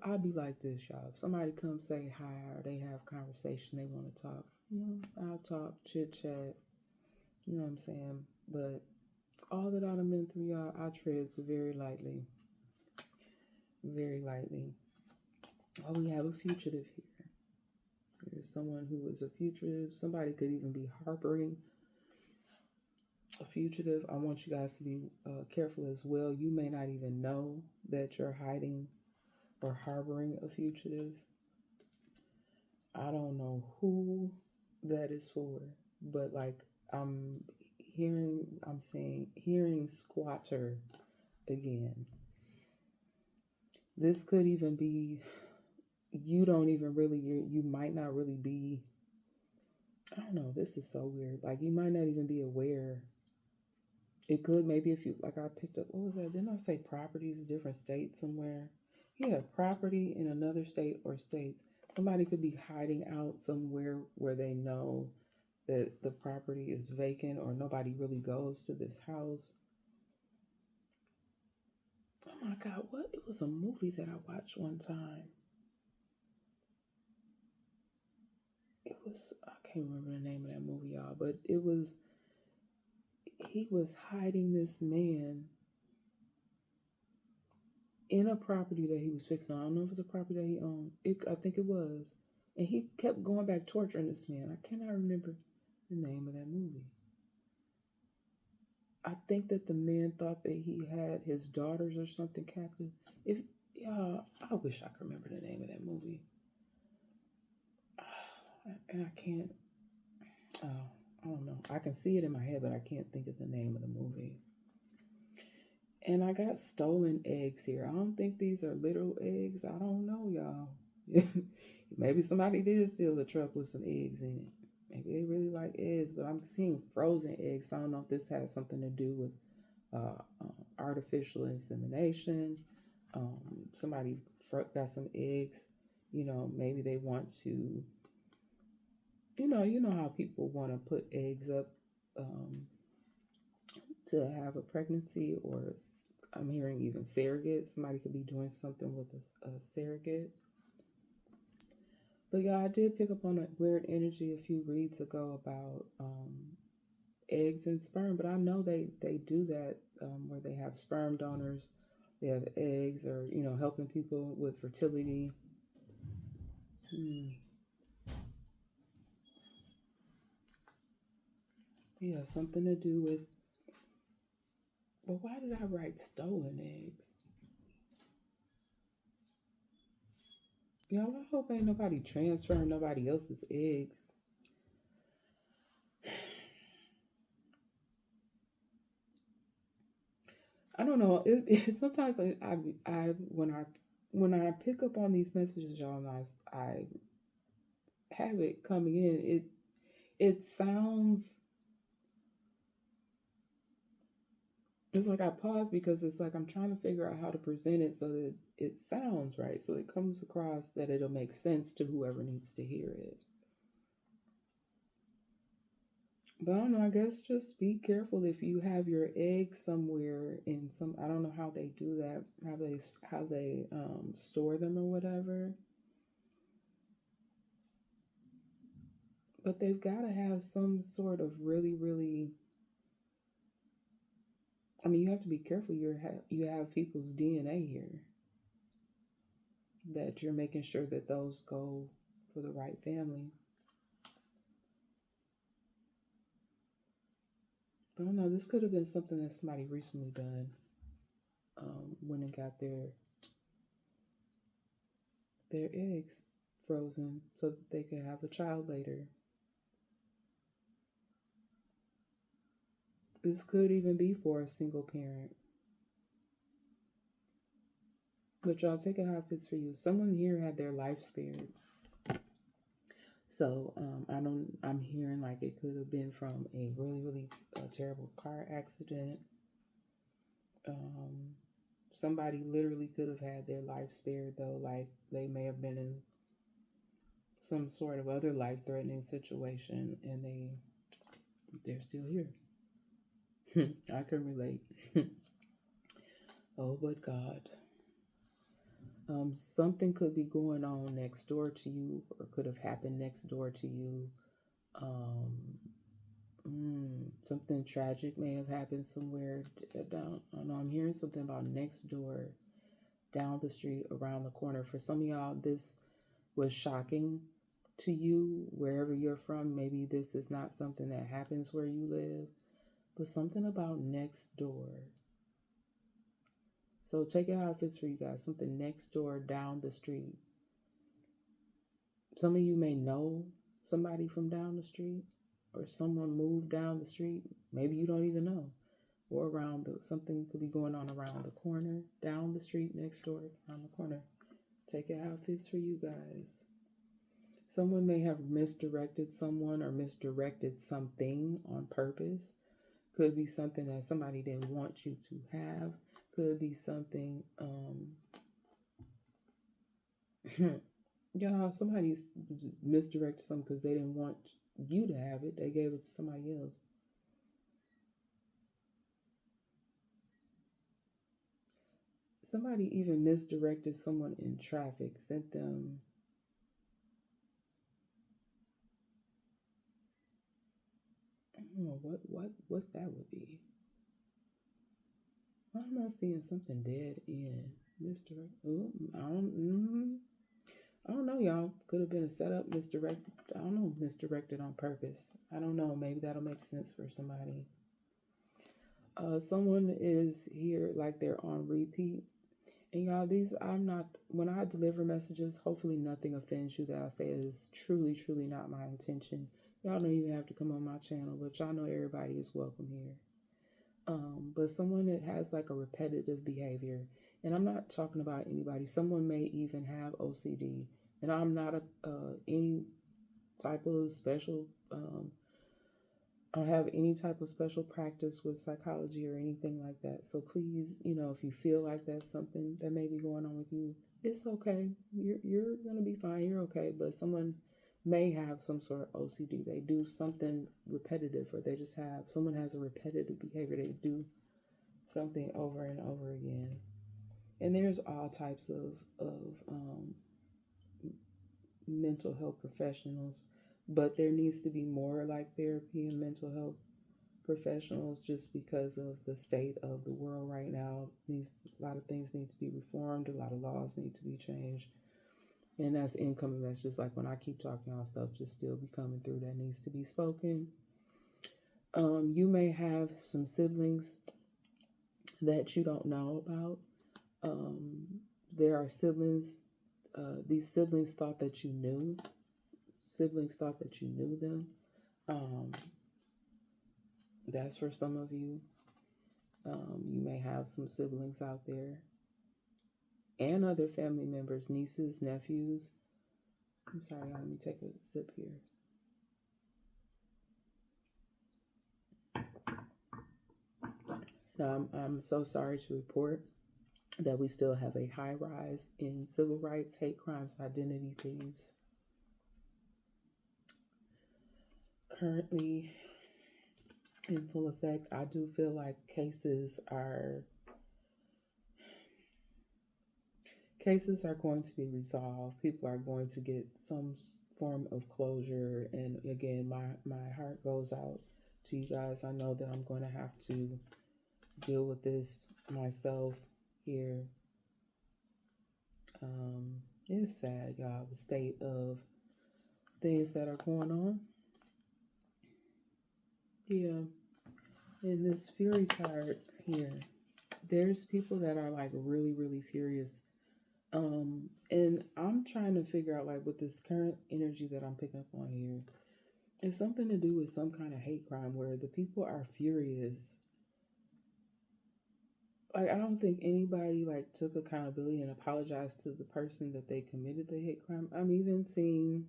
I'll be like this, y'all. If somebody comes say hi or they have conversation, they want to talk, I'll talk, chit chat, you know what I'm saying? But all that I've been through, y'all, I tread so very lightly. Very lightly. Oh, we have a fugitive here. There's someone who is a fugitive. Somebody could even be harboring a fugitive. I want you guys to be careful as well. You may not even know that you're hiding or harboring a fugitive. I don't know who that is for, but like I'm hearing squatter again. This could even be, you might not really be, I don't know, this is so weird. Like you might not even be aware. It could maybe if you, like I picked up, what was that? Didn't I say properties, different states somewhere? Yeah, property in another state or states. Somebody could be hiding out somewhere where they know that the property is vacant or nobody really goes to this house. Oh my God, what? It was a movie that I watched one time. It was, I can't remember the name of that movie, y'all, but he was hiding this man in a property that he was fixing. I don't know if it was a property that he owned. I think it was. And he kept going back torturing this man. I cannot remember the name of that movie. I think that the man thought that he had his daughters or something captive. If I wish I could remember the name of that movie. And I can't. I don't know. I can see it in my head, but I can't think of the name of the movie. And I got stolen eggs here. I don't think these are literal eggs. I don't know, y'all. Maybe somebody did steal a truck with some eggs in it. Maybe they really like eggs, but I'm seeing frozen eggs. So I don't know if this has something to do with artificial insemination. Somebody got some eggs. Maybe they want to. You know how people want to put eggs up to have a pregnancy, or I'm hearing even surrogate. Somebody could be doing something with a surrogate. But yeah, I did pick up on a weird energy a few reads ago about eggs and sperm. But I know they do that where they have sperm donors, they have eggs, or helping people with fertility. Yeah, something to do with. But why did I write stolen eggs? Y'all, I hope ain't nobody transferring nobody else's eggs. I don't know. Sometimes when I pick up on these messages, y'all, and I have it coming in, it sounds. It's like I pause because it's like I'm trying to figure out how to present it so that it sounds right, so it comes across that it'll make sense to whoever needs to hear it. But I don't know. I guess just be careful if you have your eggs somewhere in some. I don't know how they do that. How they store them or whatever. But they've got to have some sort of really, really. I mean, you have to be careful. You have people's DNA here. That you're making sure that those go for the right family. I don't know. This could have been something that somebody recently done. When and got their eggs frozen so that they could have a child later. This could even be for a single parent. But y'all, take it how it fits for you. Someone here had their life spared. So I'm hearing like it could have been from a really, really terrible car accident. Somebody literally could have had their life spared though. Like they may have been in some sort of other life-threatening situation and they're still here. I can relate. Oh, but God. Something could be going on next door to you, or could have happened next door to you. Something tragic may have happened somewhere down. I don't know. I'm hearing something about next door, down the street, around the corner. For some of y'all, this was shocking to you wherever you're from. Maybe this is not something that happens where you live, but something about next door. So take it how it fits for you guys. Something next door, down the street. Some of you may know somebody from down the street, or someone moved down the street. Maybe you don't even know. Or something could be going on around the corner, down the street, next door, around the corner. Take it how it fits for you guys. Someone may have misdirected someone or misdirected something on purpose. Could be something that somebody didn't want you to have. Could be something Yeah, somebody's misdirected something because they didn't want you to have it. They gave it to somebody else. Somebody even misdirected someone in traffic, sent them. I don't know what that would be. Why am I seeing something dead in misdirect? Ooh, I don't know, y'all. Could have been a setup, misdirect. I don't know, misdirected on purpose. I don't know. Maybe that'll make sense for somebody. Someone is here like they're on repeat. And y'all, these I'm not when I deliver messages, hopefully nothing offends you that I say is truly, truly not my intention. Y'all don't even have to come on my channel, but y'all know everybody is welcome here. But someone that has like a repetitive behavior, and I'm not talking about anybody. Someone may even have OCD, and I'm not any type of special. I don't have any type of special practice with psychology or anything like that. So please, if you feel like that's something that may be going on with you, it's okay. You're gonna be fine. You're okay. But someone may have some sort of OCD. They do something repetitive, or they just have someone has a repetitive behavior. They do something over and over again. And there's all types of mental health professionals, but there needs to be more like therapy and mental health professionals just because of the state of the world right now. A lot of things need to be reformed, a lot of laws need to be changed. And that's incoming messages. Like when I keep talking all stuff just still be coming through that needs to be spoken. You may have some siblings that you don't know about. Um, there are siblings, these siblings thought that you knew. Siblings thought that you knew them. Um, that's for some of you. You may have some siblings out there and other family members, nieces, nephews. I'm sorry, let me take a sip here. I'm so sorry to report that we still have a high rise in civil rights, hate crimes, identity thieves. Currently in full effect, I do feel like cases are going to be resolved. People are going to get some form of closure. And again, my heart goes out to you guys. I know that I'm going to have to deal with this myself here. It's sad, y'all, the state of things that are going on. Yeah. In this Fury card here, there's people that are like really, really furious. And I'm trying to figure out like with this current energy that I'm picking up on here, it's something to do with some kind of hate crime where the people are furious. Like I don't think anybody like took accountability and apologized to the person that they committed the hate crime. I'm even seeing,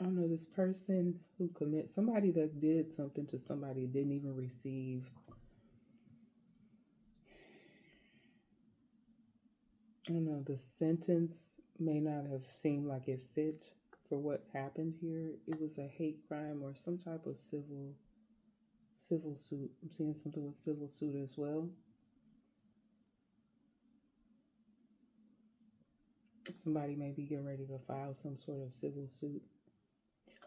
I don't know, this person who somebody that did something to somebody didn't even receive. I don't know, the sentence may not have seemed like it fit for what happened here. It was a hate crime or some type of civil suit. I'm seeing something with civil suit as well. Somebody may be getting ready to file some sort of civil suit.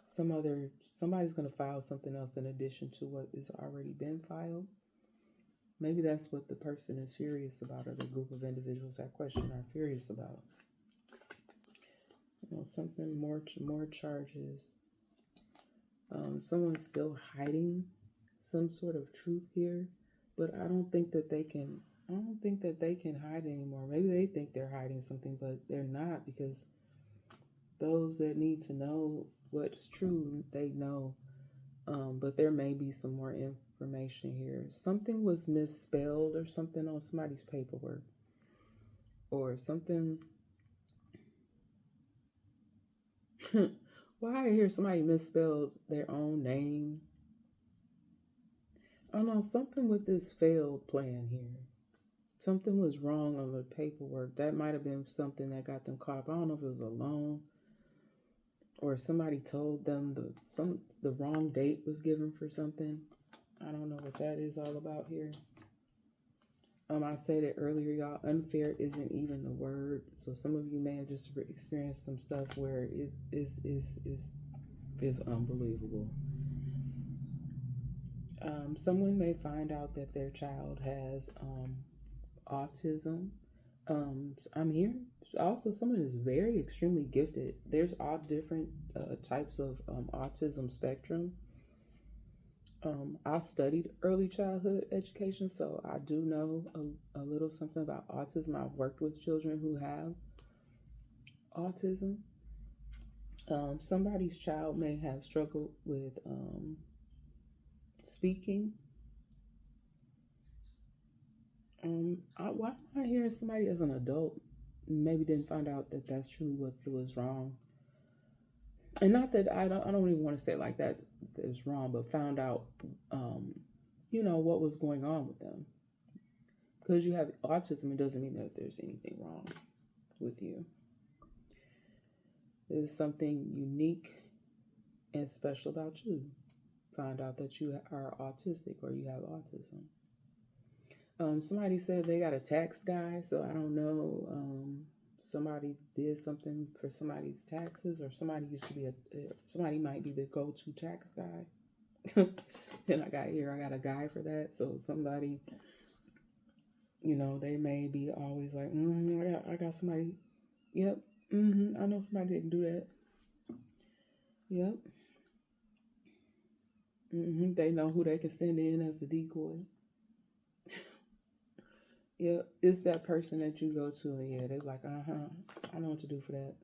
Somebody's going to file something else in addition to what has already been filed. Maybe that's what the person is furious about, or the group of individuals that question are furious about. Something more charges. Someone's still hiding some sort of truth here, but I don't think that they can. I don't think that they can hide anymore. Maybe they think they're hiding something, but they're not, because those that need to know what's true, they know. But there may be some more information here. Something was misspelled or something on somebody's paperwork, or something. Why I hear somebody misspelled their own name? Oh no, something with this failed plan here. something was wrong on the paperwork. That might have been something that got them caught up. I don't know if it was a loan or somebody told them the wrong date was given for something. I don't know what that is all about here. I said it earlier, y'all. Unfair isn't even the word. So some of you may have just experienced some stuff where it is unbelievable. Someone may find out that their child has autism. I'm hearing also someone is very extremely gifted. There's all different types of autism spectrum. I studied early childhood education, so I do know a little something about autism. I've worked with children who have autism. Somebody's child may have struggled with speaking. Why am I hearing somebody as an adult maybe didn't find out that that's truly what was wrong? And not that I don't even want to say it like that it was wrong, but found out, what was going on with them. Because you have autism, it doesn't mean that there's anything wrong with you. There's something unique and special about you. Find out that you are autistic or you have autism. Somebody said they got a tax guy, so I don't know. Somebody did something for somebody's taxes, or somebody used to be somebody might be the go-to tax guy. Then I got a guy for that. So somebody, they may be always like, I got somebody. Yep. I know somebody didn't do that. Yep. They know who they can send in as the decoy. Yeah, it's that person that you go to, and they're like, I know what to do for that.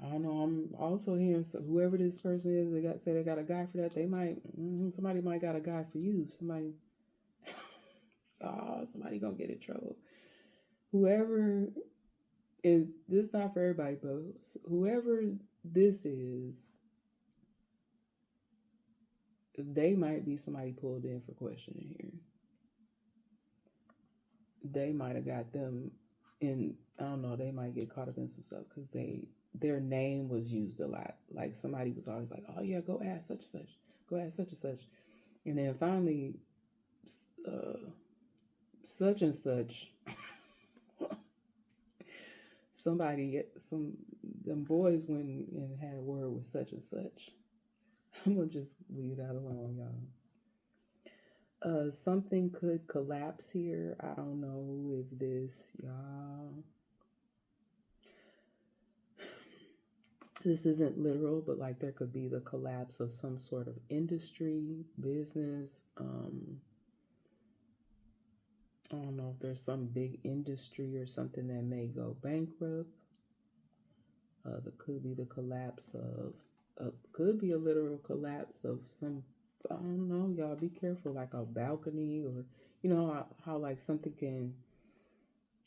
I don't know. I'm also hearing whoever this person is, they got a guy for that. They might, somebody might got a guy for you. Somebody, somebody gonna get in trouble. Whoever is, this is not for everybody, but whoever this is, they might be somebody pulled in for questioning here. They might have got them in, I don't know, they might get caught up in some stuff because their name was used a lot. Like somebody was always like, oh yeah, go ask such and such, go ask such and such. And then finally, such and such, them boys went and had a word with such and such. I'm gonna just leave that alone, y'all. Something could collapse here. I don't know if this, y'all. This isn't literal, but like there could be the collapse of some sort of industry, business. I don't know if there's some big industry or something that may go bankrupt. There could be the collapse of, could be a literal collapse of some, I don't know, y'all be careful, like a balcony, or how like something can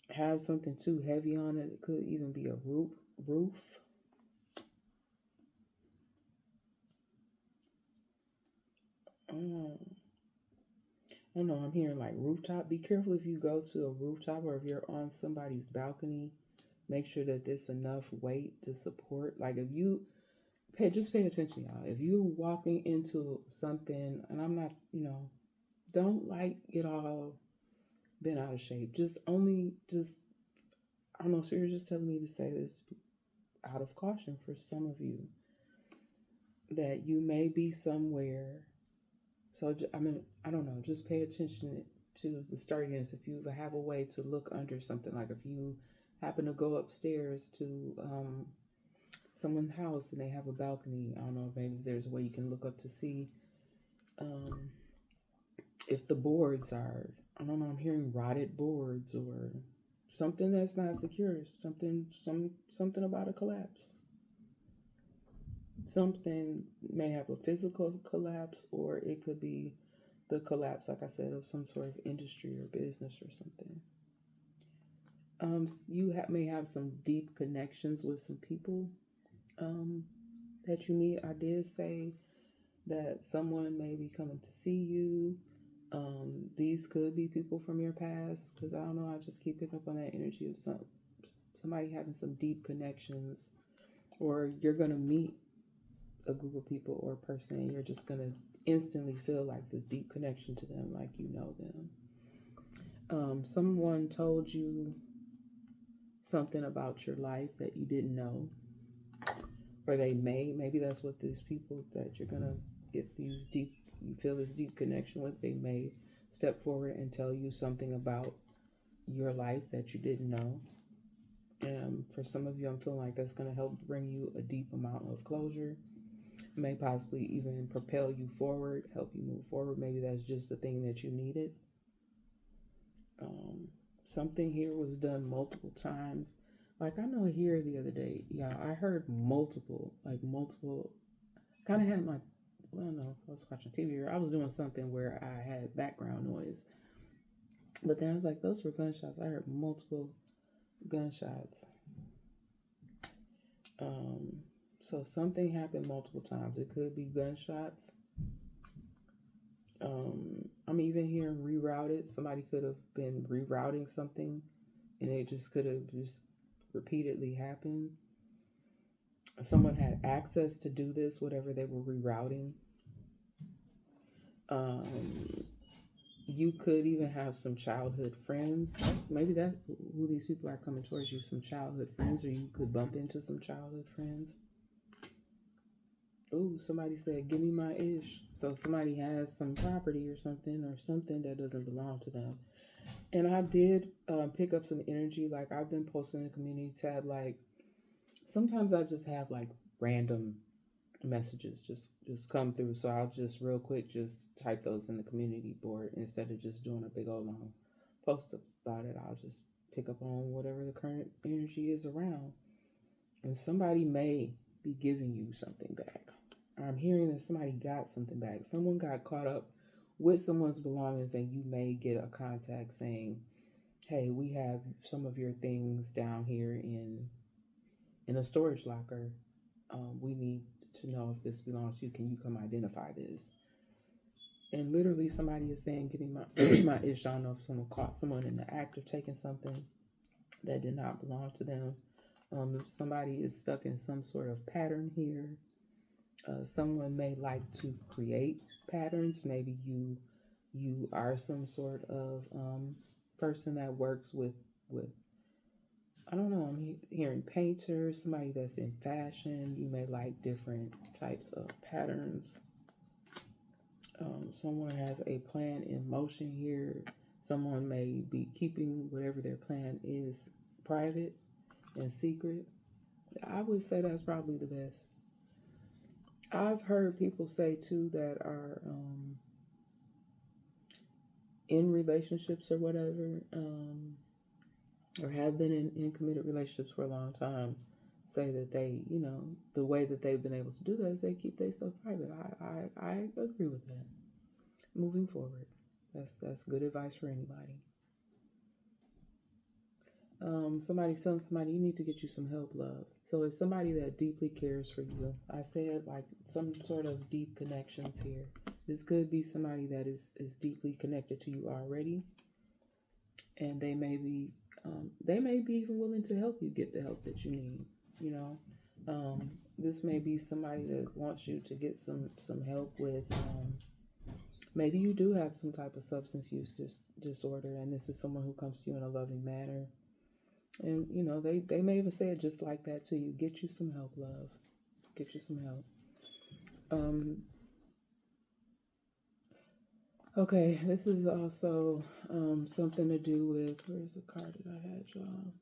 have something too heavy on it. It could even be a roof. I don't know, I'm hearing like rooftop. Be careful if you go to a rooftop or if you're on somebody's balcony. Make sure that there's enough weight to support. Like if you pay attention, y'all. If you're walking into something, and I'm not, don't like get all bent out of shape. I don't know, Spirit just telling me to say this out of caution for some of you, that you may be somewhere. So, I don't know, just pay attention to the sturdiness. If you have a way to look under something, like if you happen to go upstairs to someone's house and they have a balcony, I don't know, maybe there's a way you can look up to see if the boards are, I don't know, I'm hearing rotted boards or something that's not secure, something about a collapse. Something may have a physical collapse, or it could be the collapse, like I said, of some sort of industry or business or something. You may have some deep connections with some people that you meet. I did say that someone may be coming to see you. These could be people from your past, because I don't know, I just keep picking up on that energy of somebody having some deep connections, or you're gonna meet a group of people or a person and you're just gonna instantly feel like this deep connection to them, like you know them. Someone told you something about your life that you didn't know, or maybe that's what these people that you're gonna get these deep, you feel this deep connection with, they may step forward and tell you something about your life that you didn't know. And for some of you, I'm feeling like that's going to help bring you a deep amount of closure. It may possibly even propel you forward, help you move forward. Maybe that's just the thing that you needed. Something here was done multiple times. Like, I know here the other day, yeah, I heard multiple, kind of had my, I don't know, I was watching TV or I was doing something where I had background noise. But then I was like, those were gunshots. I heard multiple gunshots. So something happened multiple times. It could be gunshots. I'm even hearing rerouted. Somebody could have been rerouting something and it just could have just repeatedly happened. Someone had access to do this, whatever they were rerouting. You could even have some childhood friends. Maybe that's who these people are coming towards you, some childhood friends, or you could bump into some childhood friends. Oh, somebody said, give me my ish. So somebody has some property or something that doesn't belong to them. And I did pick up some energy. Like, I've been posting in the community tab. Like, sometimes I just have like random messages just come through. So I'll just real quick just type those in the community board instead of just doing a big old long post about it. I'll just pick up on whatever the current energy is around. And somebody may be giving you something back. I'm hearing that somebody got something back. Someone got caught up with someone's belongings, and you may get a contact saying, hey, we have some of your things down here in a storage locker. We need to know if this belongs to you. Can you come identify this? And literally somebody is saying, give me my my ish. I don't know if someone caught someone in the act of taking something that did not belong to them. If somebody is stuck in some sort of pattern here, someone may like to create patterns. Maybe you are some sort of person that works with I don't know, I'm hearing painters, somebody that's in fashion. You may like different types of patterns. Someone has a plan in motion here. Someone may be keeping whatever their plan is private and secret. I would say that's probably the best. I've heard people say too that are in relationships or whatever, or have been in committed relationships for a long time, say that they, the way that they've been able to do that is they keep their stuff private. I agree with that. Moving forward, that's good advice for anybody. Somebody telling somebody, you need to get you some help, love. So it's somebody that deeply cares for you. I said like some sort of deep connections here. This could be somebody that is deeply connected to you already, and they may be even willing to help you get the help that you need. This may be somebody that wants you to get some help with. Maybe you do have some type of substance use disorder, and this is someone who comes to you in a loving manner. And, they may even say it just like that to you. Get you some help, love. Get you some help. Okay, this is also something to do with, where's the card that I had, y'all?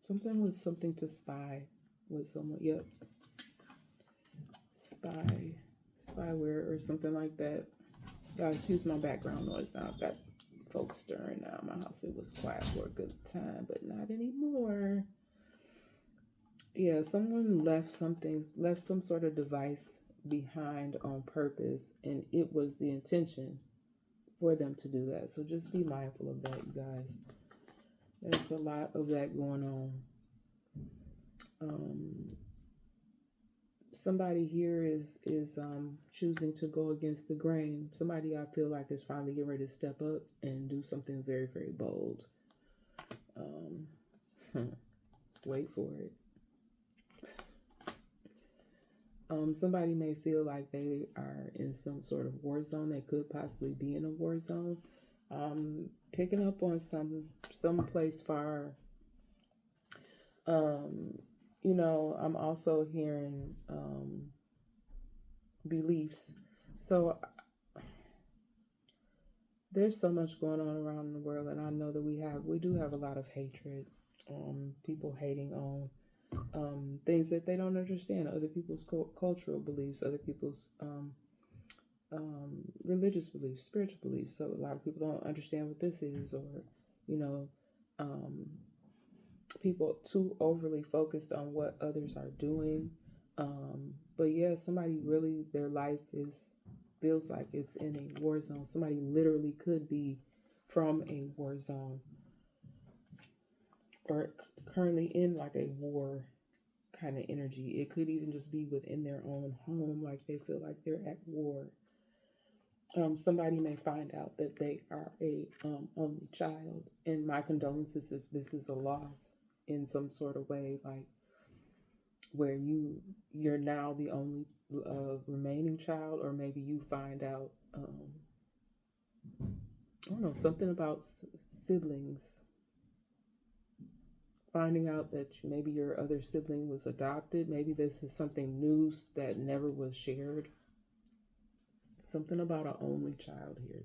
Something to spy with someone. Yep. Spyware or something like that. Y'all excuse my background noise now. I've got folks stirring now. My house, it was quiet for a good time, but not anymore. Yeah, someone left some sort of device behind on purpose, and it was the intention for them to do that. So just be mindful of that, you guys. There's a lot of that going on. somebody here is choosing to go against the grain. Somebody I feel like is finally getting ready to step up and do something very, very bold. Um, wait for it. Somebody may feel like they are in some sort of war zone. They could possibly be in a war zone. Picking up on some place far. I'm also hearing beliefs. So there's so much going on around the world, and I know that we do have a lot of hatred. People hating on things that they don't understand, other people's cultural beliefs, other people's religious beliefs, spiritual beliefs. So a lot of people don't understand what this is, or you know, um, people too overly focused on what others are doing. But yeah, somebody really their life feels like it's in a war zone. Somebody literally could be from a war zone or currently in like a war kind of energy. It could even just be within their own home, like they feel like they're at war. Somebody may find out that they are a only child, and my condolences if this is a loss in some sort of way, like where you're now the only remaining child, or maybe you find out I don't know, something about siblings. Finding out that maybe your other sibling was adopted. Maybe this is something news that never was shared. Something about an only child here.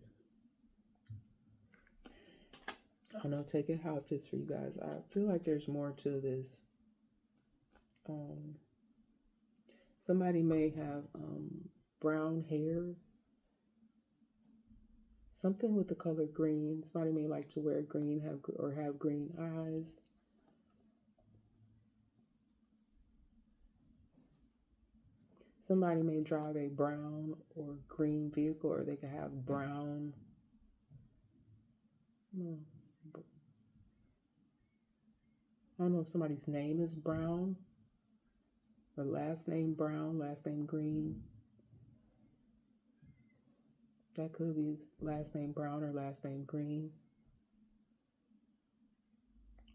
I don't know, take it how it fits for you guys. I feel like there's more to this. Somebody may have brown hair. Something with the color green. Somebody may like to wear green, have green eyes. Somebody may drive a brown or green vehicle, or they could have brown. I don't know if somebody's name is Brown, or last name Brown, last name Green. That could be his last name Brown or last name Green.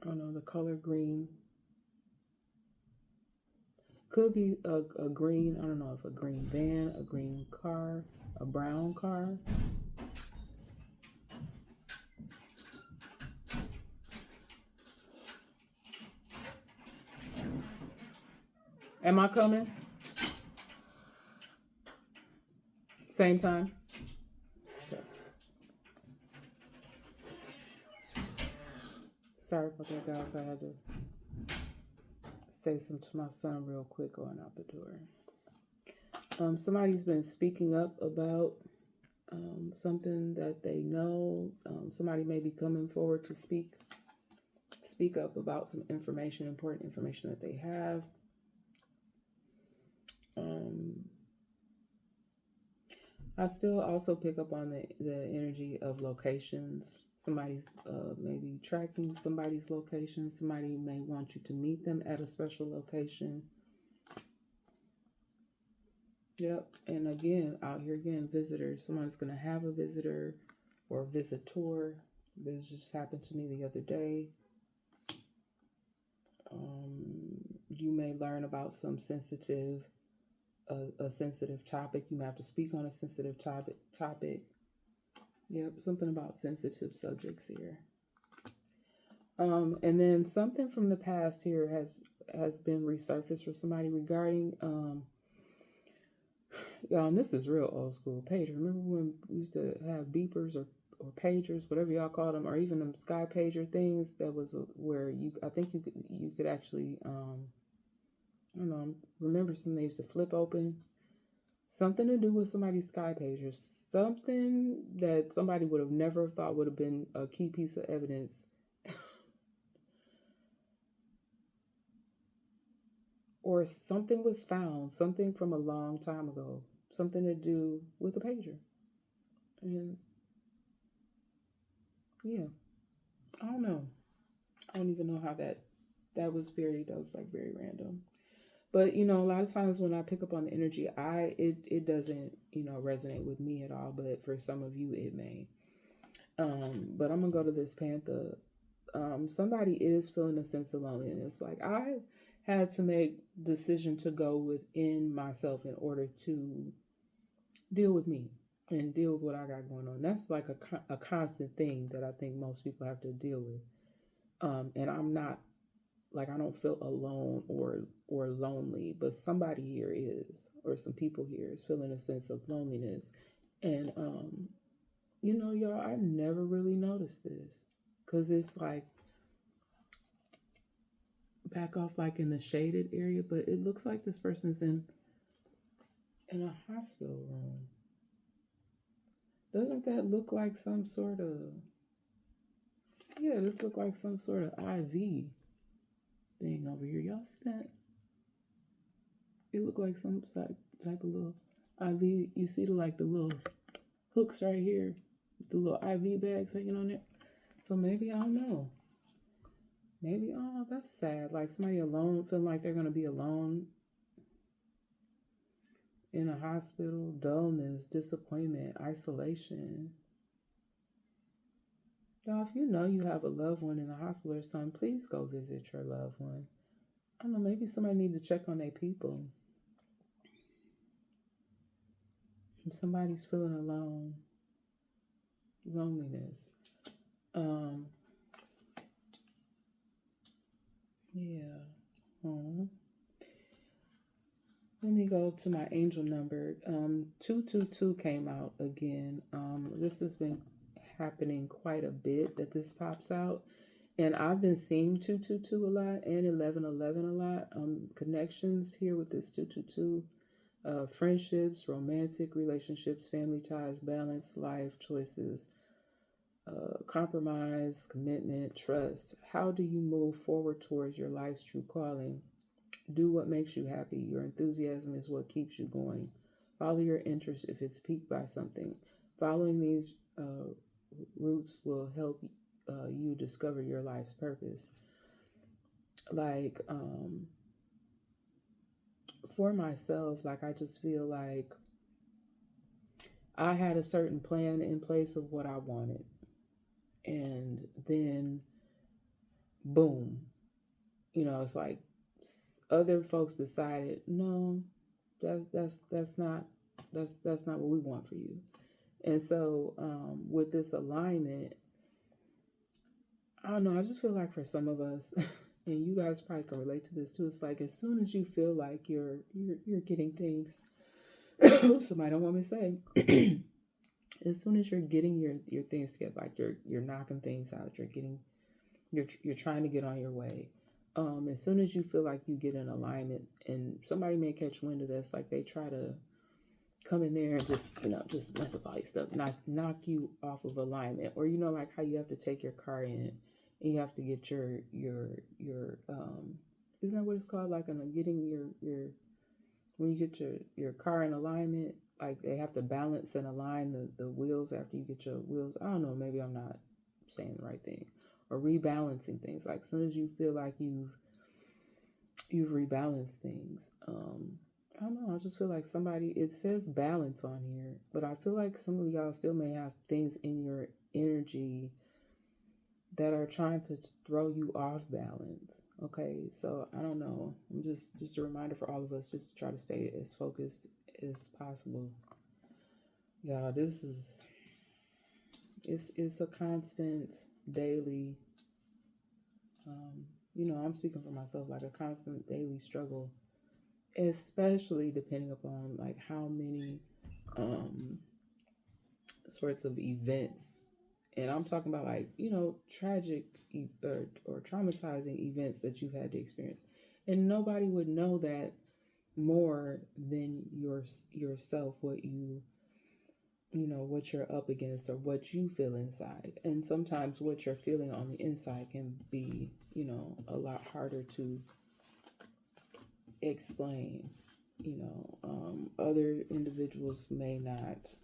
I don't know, the color green. Could be a green, I don't know if a green van, a green car, a brown car. Am I coming? Same time? Okay. Sorry about that, guys. I had to say something to my son real quick going out the door. Somebody's been speaking up about something that they know. Somebody may be coming forward to speak up about some information, important information that they have. I still also pick up on the energy of locations. Somebody's maybe tracking somebody's location. Somebody may want you to meet them at a special location. Yep. And again, out here again, visitors. Someone's going to have a visitor or visitor. This just happened to me the other day. You may learn about some a sensitive topic. You may have to speak on a sensitive topic. Yep, something about sensitive subjects here. And then something from the past here has been resurfaced for somebody regarding y'all, and this is real old school pager. Remember when we used to have beepers or pagers, whatever y'all call them, or even them sky pager things? That was where I think you could actually I don't know, remember something they used to flip open. Something to do with somebody's sky pager. Something that somebody would have never thought would have been a key piece of evidence. Or something was found, something from a long time ago, something to do with a pager. And yeah, I don't know. I don't even know how that was like very random. But you know, a lot of times when I pick up on the energy, it doesn't, you know, resonate with me at all. But for some of you, it may. But I'm gonna go to this Panther. Somebody is feeling a sense of loneliness. Like I had to make decision to go within myself in order to deal with me and deal with what I got going on. That's like a constant thing that I think most people have to deal with. And I'm not like I don't feel alone or lonely, but somebody here is, or some people here is feeling a sense of loneliness. And you know, y'all, I never really noticed this because it's like back off like in the shaded area, but it looks like this person's in a hospital room. Doesn't that look like some sort of, yeah, this look like some sort of IV thing over here. Y'all see that? It look like some type of little IV. You see the little hooks right here, the little IV bags hanging on there. So maybe, I don't know. Maybe, oh, that's sad. Like somebody alone, feeling like they're gonna be alone in a hospital, dullness, disappointment, isolation. Now, if you know you have a loved one in the hospital or something, please go visit your loved one. I don't know, maybe somebody need to check on their people. If somebody's feeling alone, loneliness. Um, yeah. Oh. Let me go to my angel number. 222 came out again. This has been happening quite a bit that this pops out. And I've been seeing 222 a lot and 1111 a lot. Connections here with this 222. Friendships, romantic relationships, family ties, balance, life choices, compromise, commitment, trust. How do you move forward towards your life's true calling? Do what makes you happy. Your enthusiasm is what keeps you going. Follow your interest if it's piqued by something. Following these routes will help you discover your life's purpose. Like, for myself, like, I just feel like I had a certain plan in place of what I wanted. And then, boom, you know, it's like other folks decided, no, that's not that's not what we want for you. And so with this alignment, I don't know, I just feel like for some of us, and you guys probably can relate to this too, it's like as soon as you feel like you're getting things, somebody don't want me to say, as soon as you're getting your things together, like you're knocking things out, you're trying to get on your way. As soon as you feel like you get in alignment, and somebody may catch wind of this, like they try to come in there and just, you know, just mess up all your stuff, knock you off of alignment, or you know, like how you have to take your car in and you have to get your isn't that what it's called? Like getting your when you get your car in alignment, like they have to balance and align the wheels after you get your wheels. I don't know, maybe I'm not saying the right thing. Or rebalancing things. Like as soon as you feel like you've rebalanced things. I don't know, I just feel like somebody, it says balance on here, but I feel like some of y'all still may have things in your energy that are trying to throw you off balance. Okay, so I don't know. I'm just a reminder for all of us just to try to stay as focused as possible. Yeah, this is it's a constant daily you know, I'm speaking for myself, like a constant daily struggle, especially depending upon like how many sorts of events, and I'm talking about like, you know, tragic or traumatizing events that you've had to experience, and nobody would know that more than yourself, what you know, what you're up against or what you feel inside. And sometimes what you're feeling on the inside can be, you know, a lot harder to explain. You know, other individuals may not,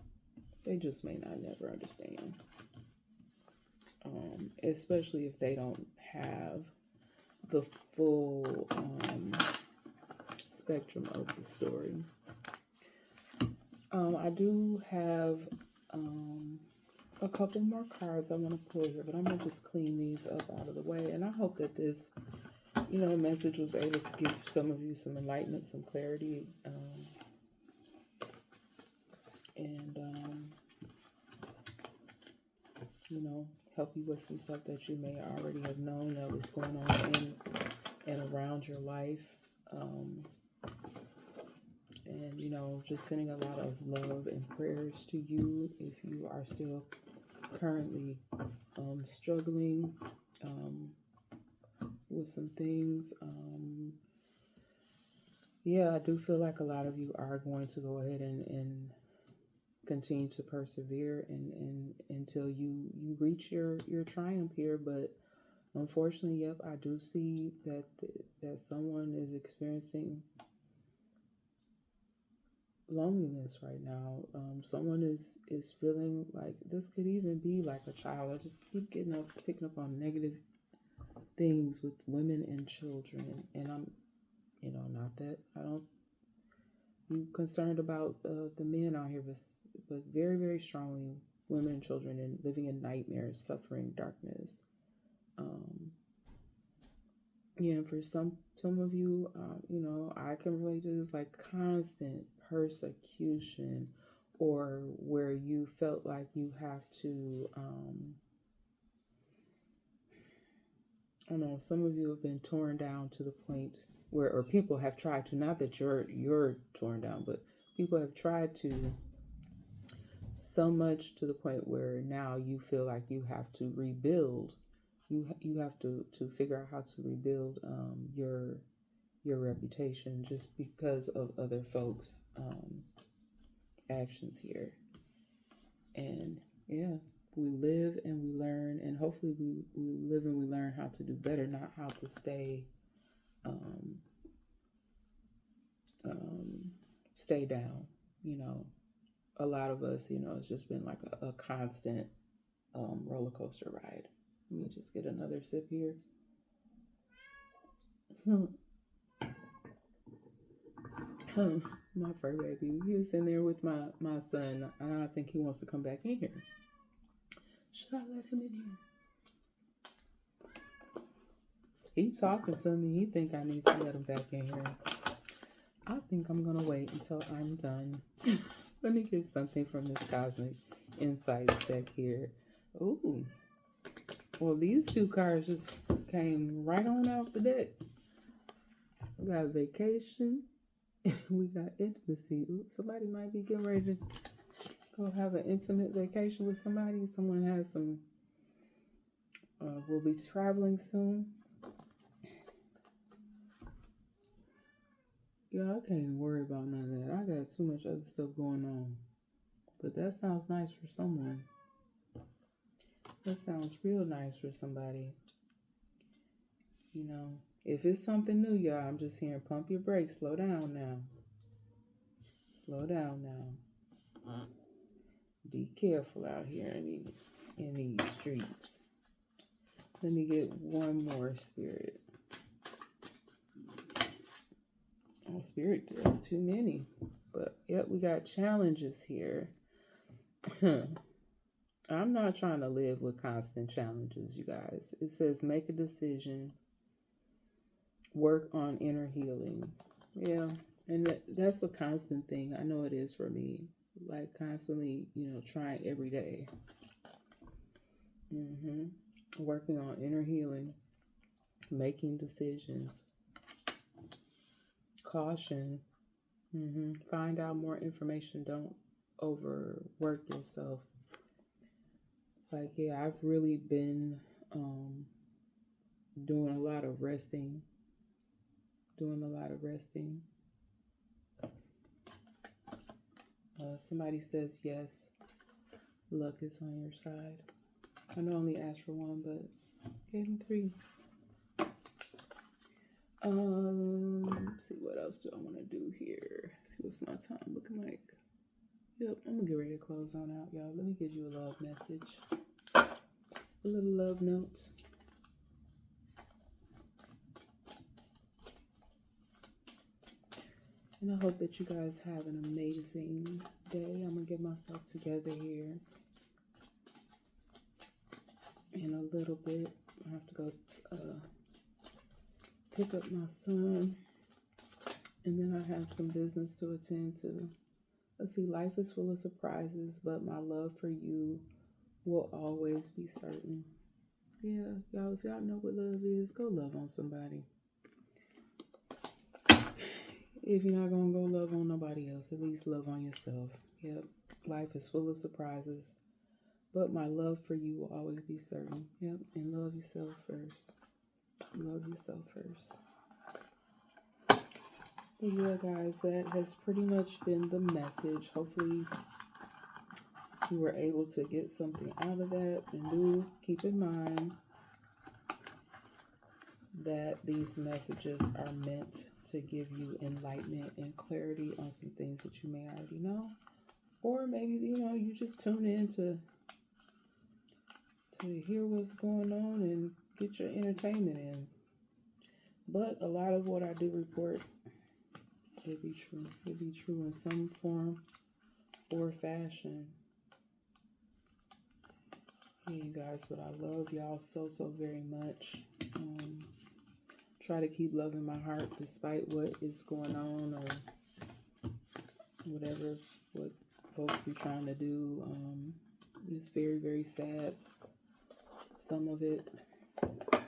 they just may not never understand. Especially if they don't have the full spectrum of the story. I do have a couple more cards I want to pull here, but I'm going to just clean these up out of the way. And I hope that this, message was able to give some of you some enlightenment, some clarity, and help you with some stuff that you may already have known that was going on in and around your life. And just sending a lot of love and prayers to you if you are still currently struggling with some things. I do feel like a lot of you are going to go ahead and continue to persevere and until you reach your triumph here. But unfortunately, yep, I do see that someone is experiencing loneliness right now. Someone is feeling like this could even be like a child. I just keep picking up on negative things with women and children, and I'm not that I don't be concerned about the men out here, but very, very strongly women and children, and living in nightmares, suffering, darkness. For some of you, I can relate to this, like constant persecution, or where you felt like you have to, I don't know, some of you have been torn down to the point where, or people have tried to, not that you're torn down, but people have tried to so much to the point where now you feel like you have to rebuild. You have to figure out how to rebuild your reputation just because of other folks' actions here. And yeah, we live and we learn, and hopefully we live and we learn how to do better, not how to stay stay down. A lot of us, it's just been like a constant roller coaster ride. Let me just get another sip here. My fur baby, he was in there with my son, and I think he wants to come back in here. Should I let him in here? He's talking to me. He think I need to let him back in here. I think I'm gonna wait until I'm done. Let me get something from this Cosmic Insights deck here. Ooh. Well, these two cards just came right on off the deck. We got vacation. We got intimacy. Ooh, somebody might be getting ready to go have an intimate vacation with somebody. Someone has some, will be traveling soon. Yeah, I can't even worry about none of that. I got too much other stuff going on. But that sounds nice for someone. That sounds real nice for somebody. If it's something new, y'all, I'm just hearing pump your brakes. Slow down now. Slow down now. Be careful out here in these streets. Let me get one more, Spirit. Oh, Spirit, there's too many. But, yep, we got challenges here. I'm not trying to live with constant challenges, you guys. It says make a decision. Work on inner healing. Yeah, and that's a constant thing. I know it is for me. Like constantly, trying every day. Working on inner healing. Making decisions. Caution. Find out more information. Don't overwork yourself. Like, yeah, I've really been doing a lot of resting. Somebody says yes. Luck is on your side. I know I only asked for one, but gave him 3. Let's see, what else do I want to do here? See what's my time looking like. Yep, I'm gonna get ready to close on out, y'all. Let me give you a love message. A little love note. And I hope that you guys have an amazing day. I'm going to get myself together here in a little bit. I have to go pick up my son. And then I have some business to attend to. Let's see, life is full of surprises, but my love for you will always be certain. Yeah, y'all, if y'all know what love is, go love on somebody. If you're not going to go love on nobody else, at least love on yourself. Yep, life is full of surprises, but my love for you will always be certain. Yep, and love yourself first. Love yourself first. But yeah, guys, that has pretty much been the message. Hopefully, you were able to get something out of that. And do keep in mind that these messages are meant to give you enlightenment and clarity on some things that you may already know. Or maybe, you just tune in to hear what's going on and get your entertainment in. But a lot of what I do report, it'd be true. It'd be true in some form or fashion. Yeah, you guys, but I love y'all so very much. Try to keep love in my heart despite what is going on or whatever what folks be trying to do. It's very sad, some of it,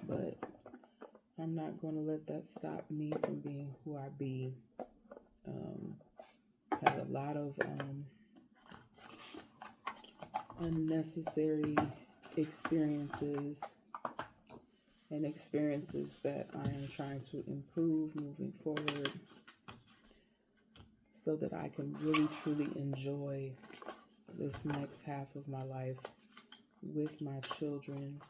but I'm not going to let that stop me from being who I be. Had a lot of unnecessary experiences and experiences that I am trying to improve moving forward so that I can really truly enjoy this next half of my life with my children.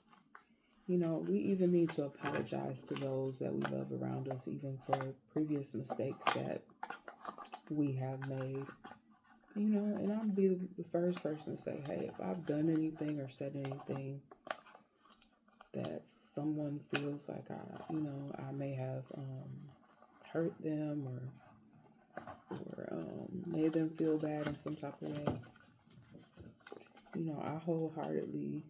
We even need to apologize to those that we love around us, even for previous mistakes that we have made. And I'll be the first person to say, hey, if I've done anything or said anything that someone feels like I may have hurt them or made them feel bad in some type of way, I wholeheartedly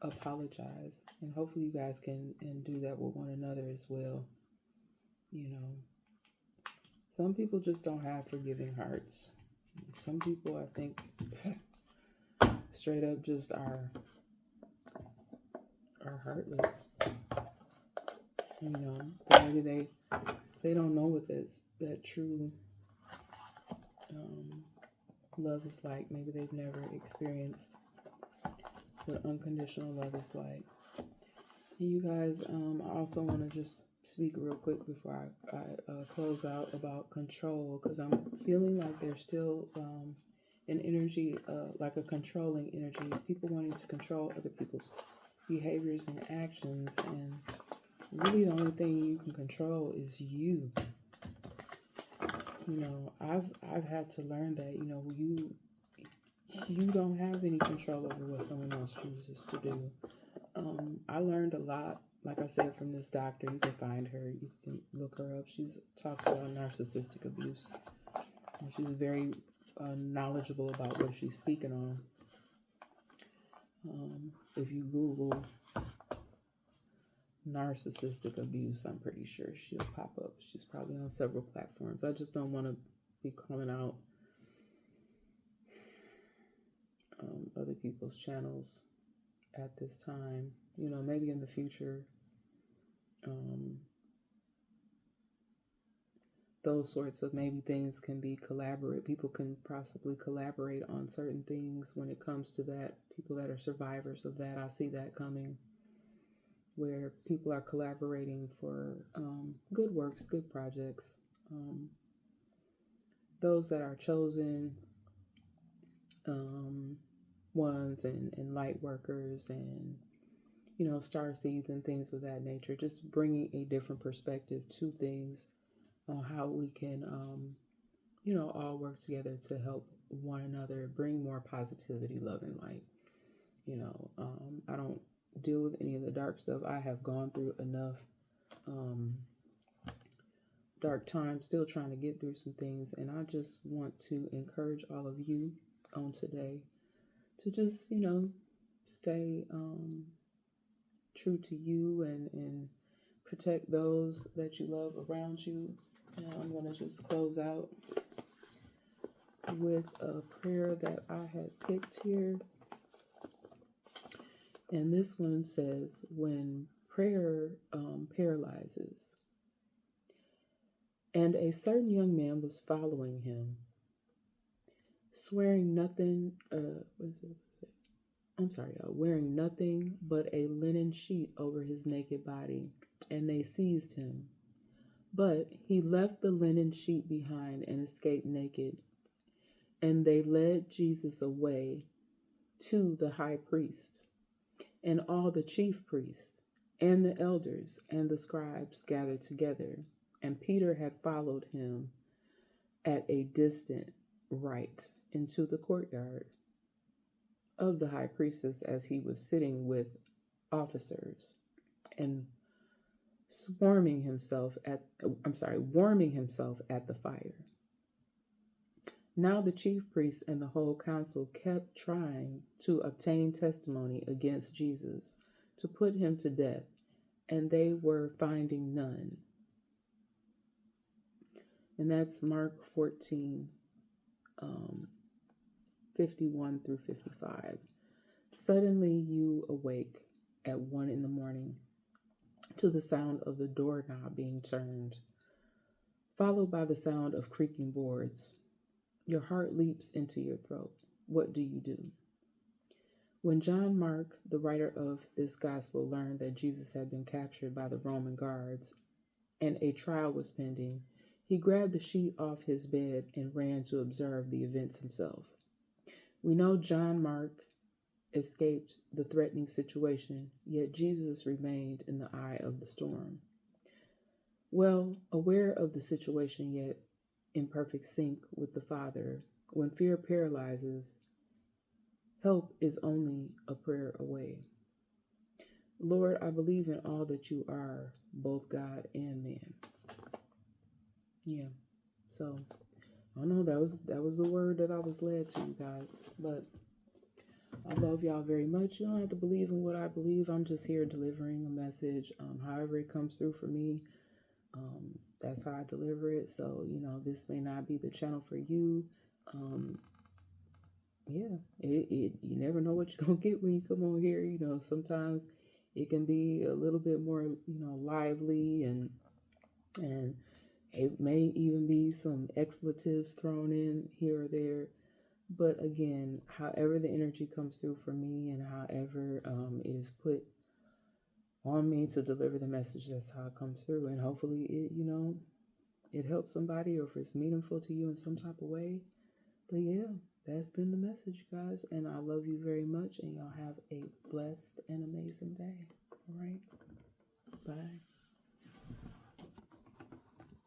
apologize, and hopefully you guys can do that with one another as well. Some people just don't have forgiving hearts. Some people, I think, straight up just are heartless. Maybe they don't know what that true love is like. Maybe they've never experienced what unconditional love is like. And you guys, I also want to just speak real quick before I close out about control, because I'm feeling like there's still an energy, like a controlling energy, people wanting to control other people's behaviors and actions, and really the only thing you can control is you. I've had to learn that, you don't have any control over what someone else chooses to do. I learned a lot, like I said, from this doctor. You can find her, you can look her up. She talks about narcissistic abuse, and she's very knowledgeable about what she's speaking on. If you Google narcissistic abuse, I'm pretty sure she'll pop up. She's probably on several platforms. I just don't want to be calling out other people's channels at this time. Maybe in the future, those sorts of maybe things can be collaborate. People can possibly collaborate on certain things when it comes to that. People that are survivors of that, I see that coming, where people are collaborating for good works, good projects. Those that are chosen ones and light workers and star seeds and things of that nature, just bringing a different perspective to things on how we can all work together to help one another bring more positivity, love, and light. I don't deal with any of the dark stuff. I have gone through enough dark time, still trying to get through some things. And I just want to encourage all of you on today to just, stay true to you and protect those that you love around you. Now I'm going to just close out with a prayer that I had picked here. And this one says, when prayer paralyzes. And a certain young man was following him, wearing nothing but a linen sheet over his naked body, and they seized him. But he left the linen sheet behind and escaped naked. And they led Jesus away to the high priest, and all the chief priests, and the elders, and the scribes gathered together. And Peter had followed him at a distant right into the courtyard of the high priestess, as he was sitting with officers and warming himself at the fire. Now the chief priests and the whole council kept trying to obtain testimony against Jesus to put him to death, and they were finding none. And that's Mark 14, 51 through 55. Suddenly you awake at 1 a.m. to the sound of the doorknob being turned, followed by the sound of creaking boards. Your heart leaps into your throat. What do you do? When John Mark, the writer of this gospel, learned that Jesus had been captured by the Roman guards and a trial was pending, he grabbed the sheet off his bed and ran to observe the events himself. We know John Mark escaped the threatening situation, yet Jesus remained in the eye of the storm. Well, aware of the situation, yet in perfect sync with the Father, when fear paralyzes, help is only a prayer away. Lord, I believe in all that you are, both God and man. Yeah. So I don't know, that was the word that I was led to, you guys. But I love y'all very much. You don't have to believe in what I believe. I'm just here delivering a message. However it comes through for me, that's how I deliver it. So, this may not be the channel for you. You never know what you're gonna get when you come on here. Sometimes it can be a little bit more, lively, and it may even be some expletives thrown in here or there. But again, however the energy comes through for me and however it is put on me to deliver the message, that's how it comes through. And hopefully it helps somebody, or if it's meaningful to you in some type of way. But yeah, that's been the message, guys. And I love you very much. And y'all have a blessed and amazing day. All right. Bye.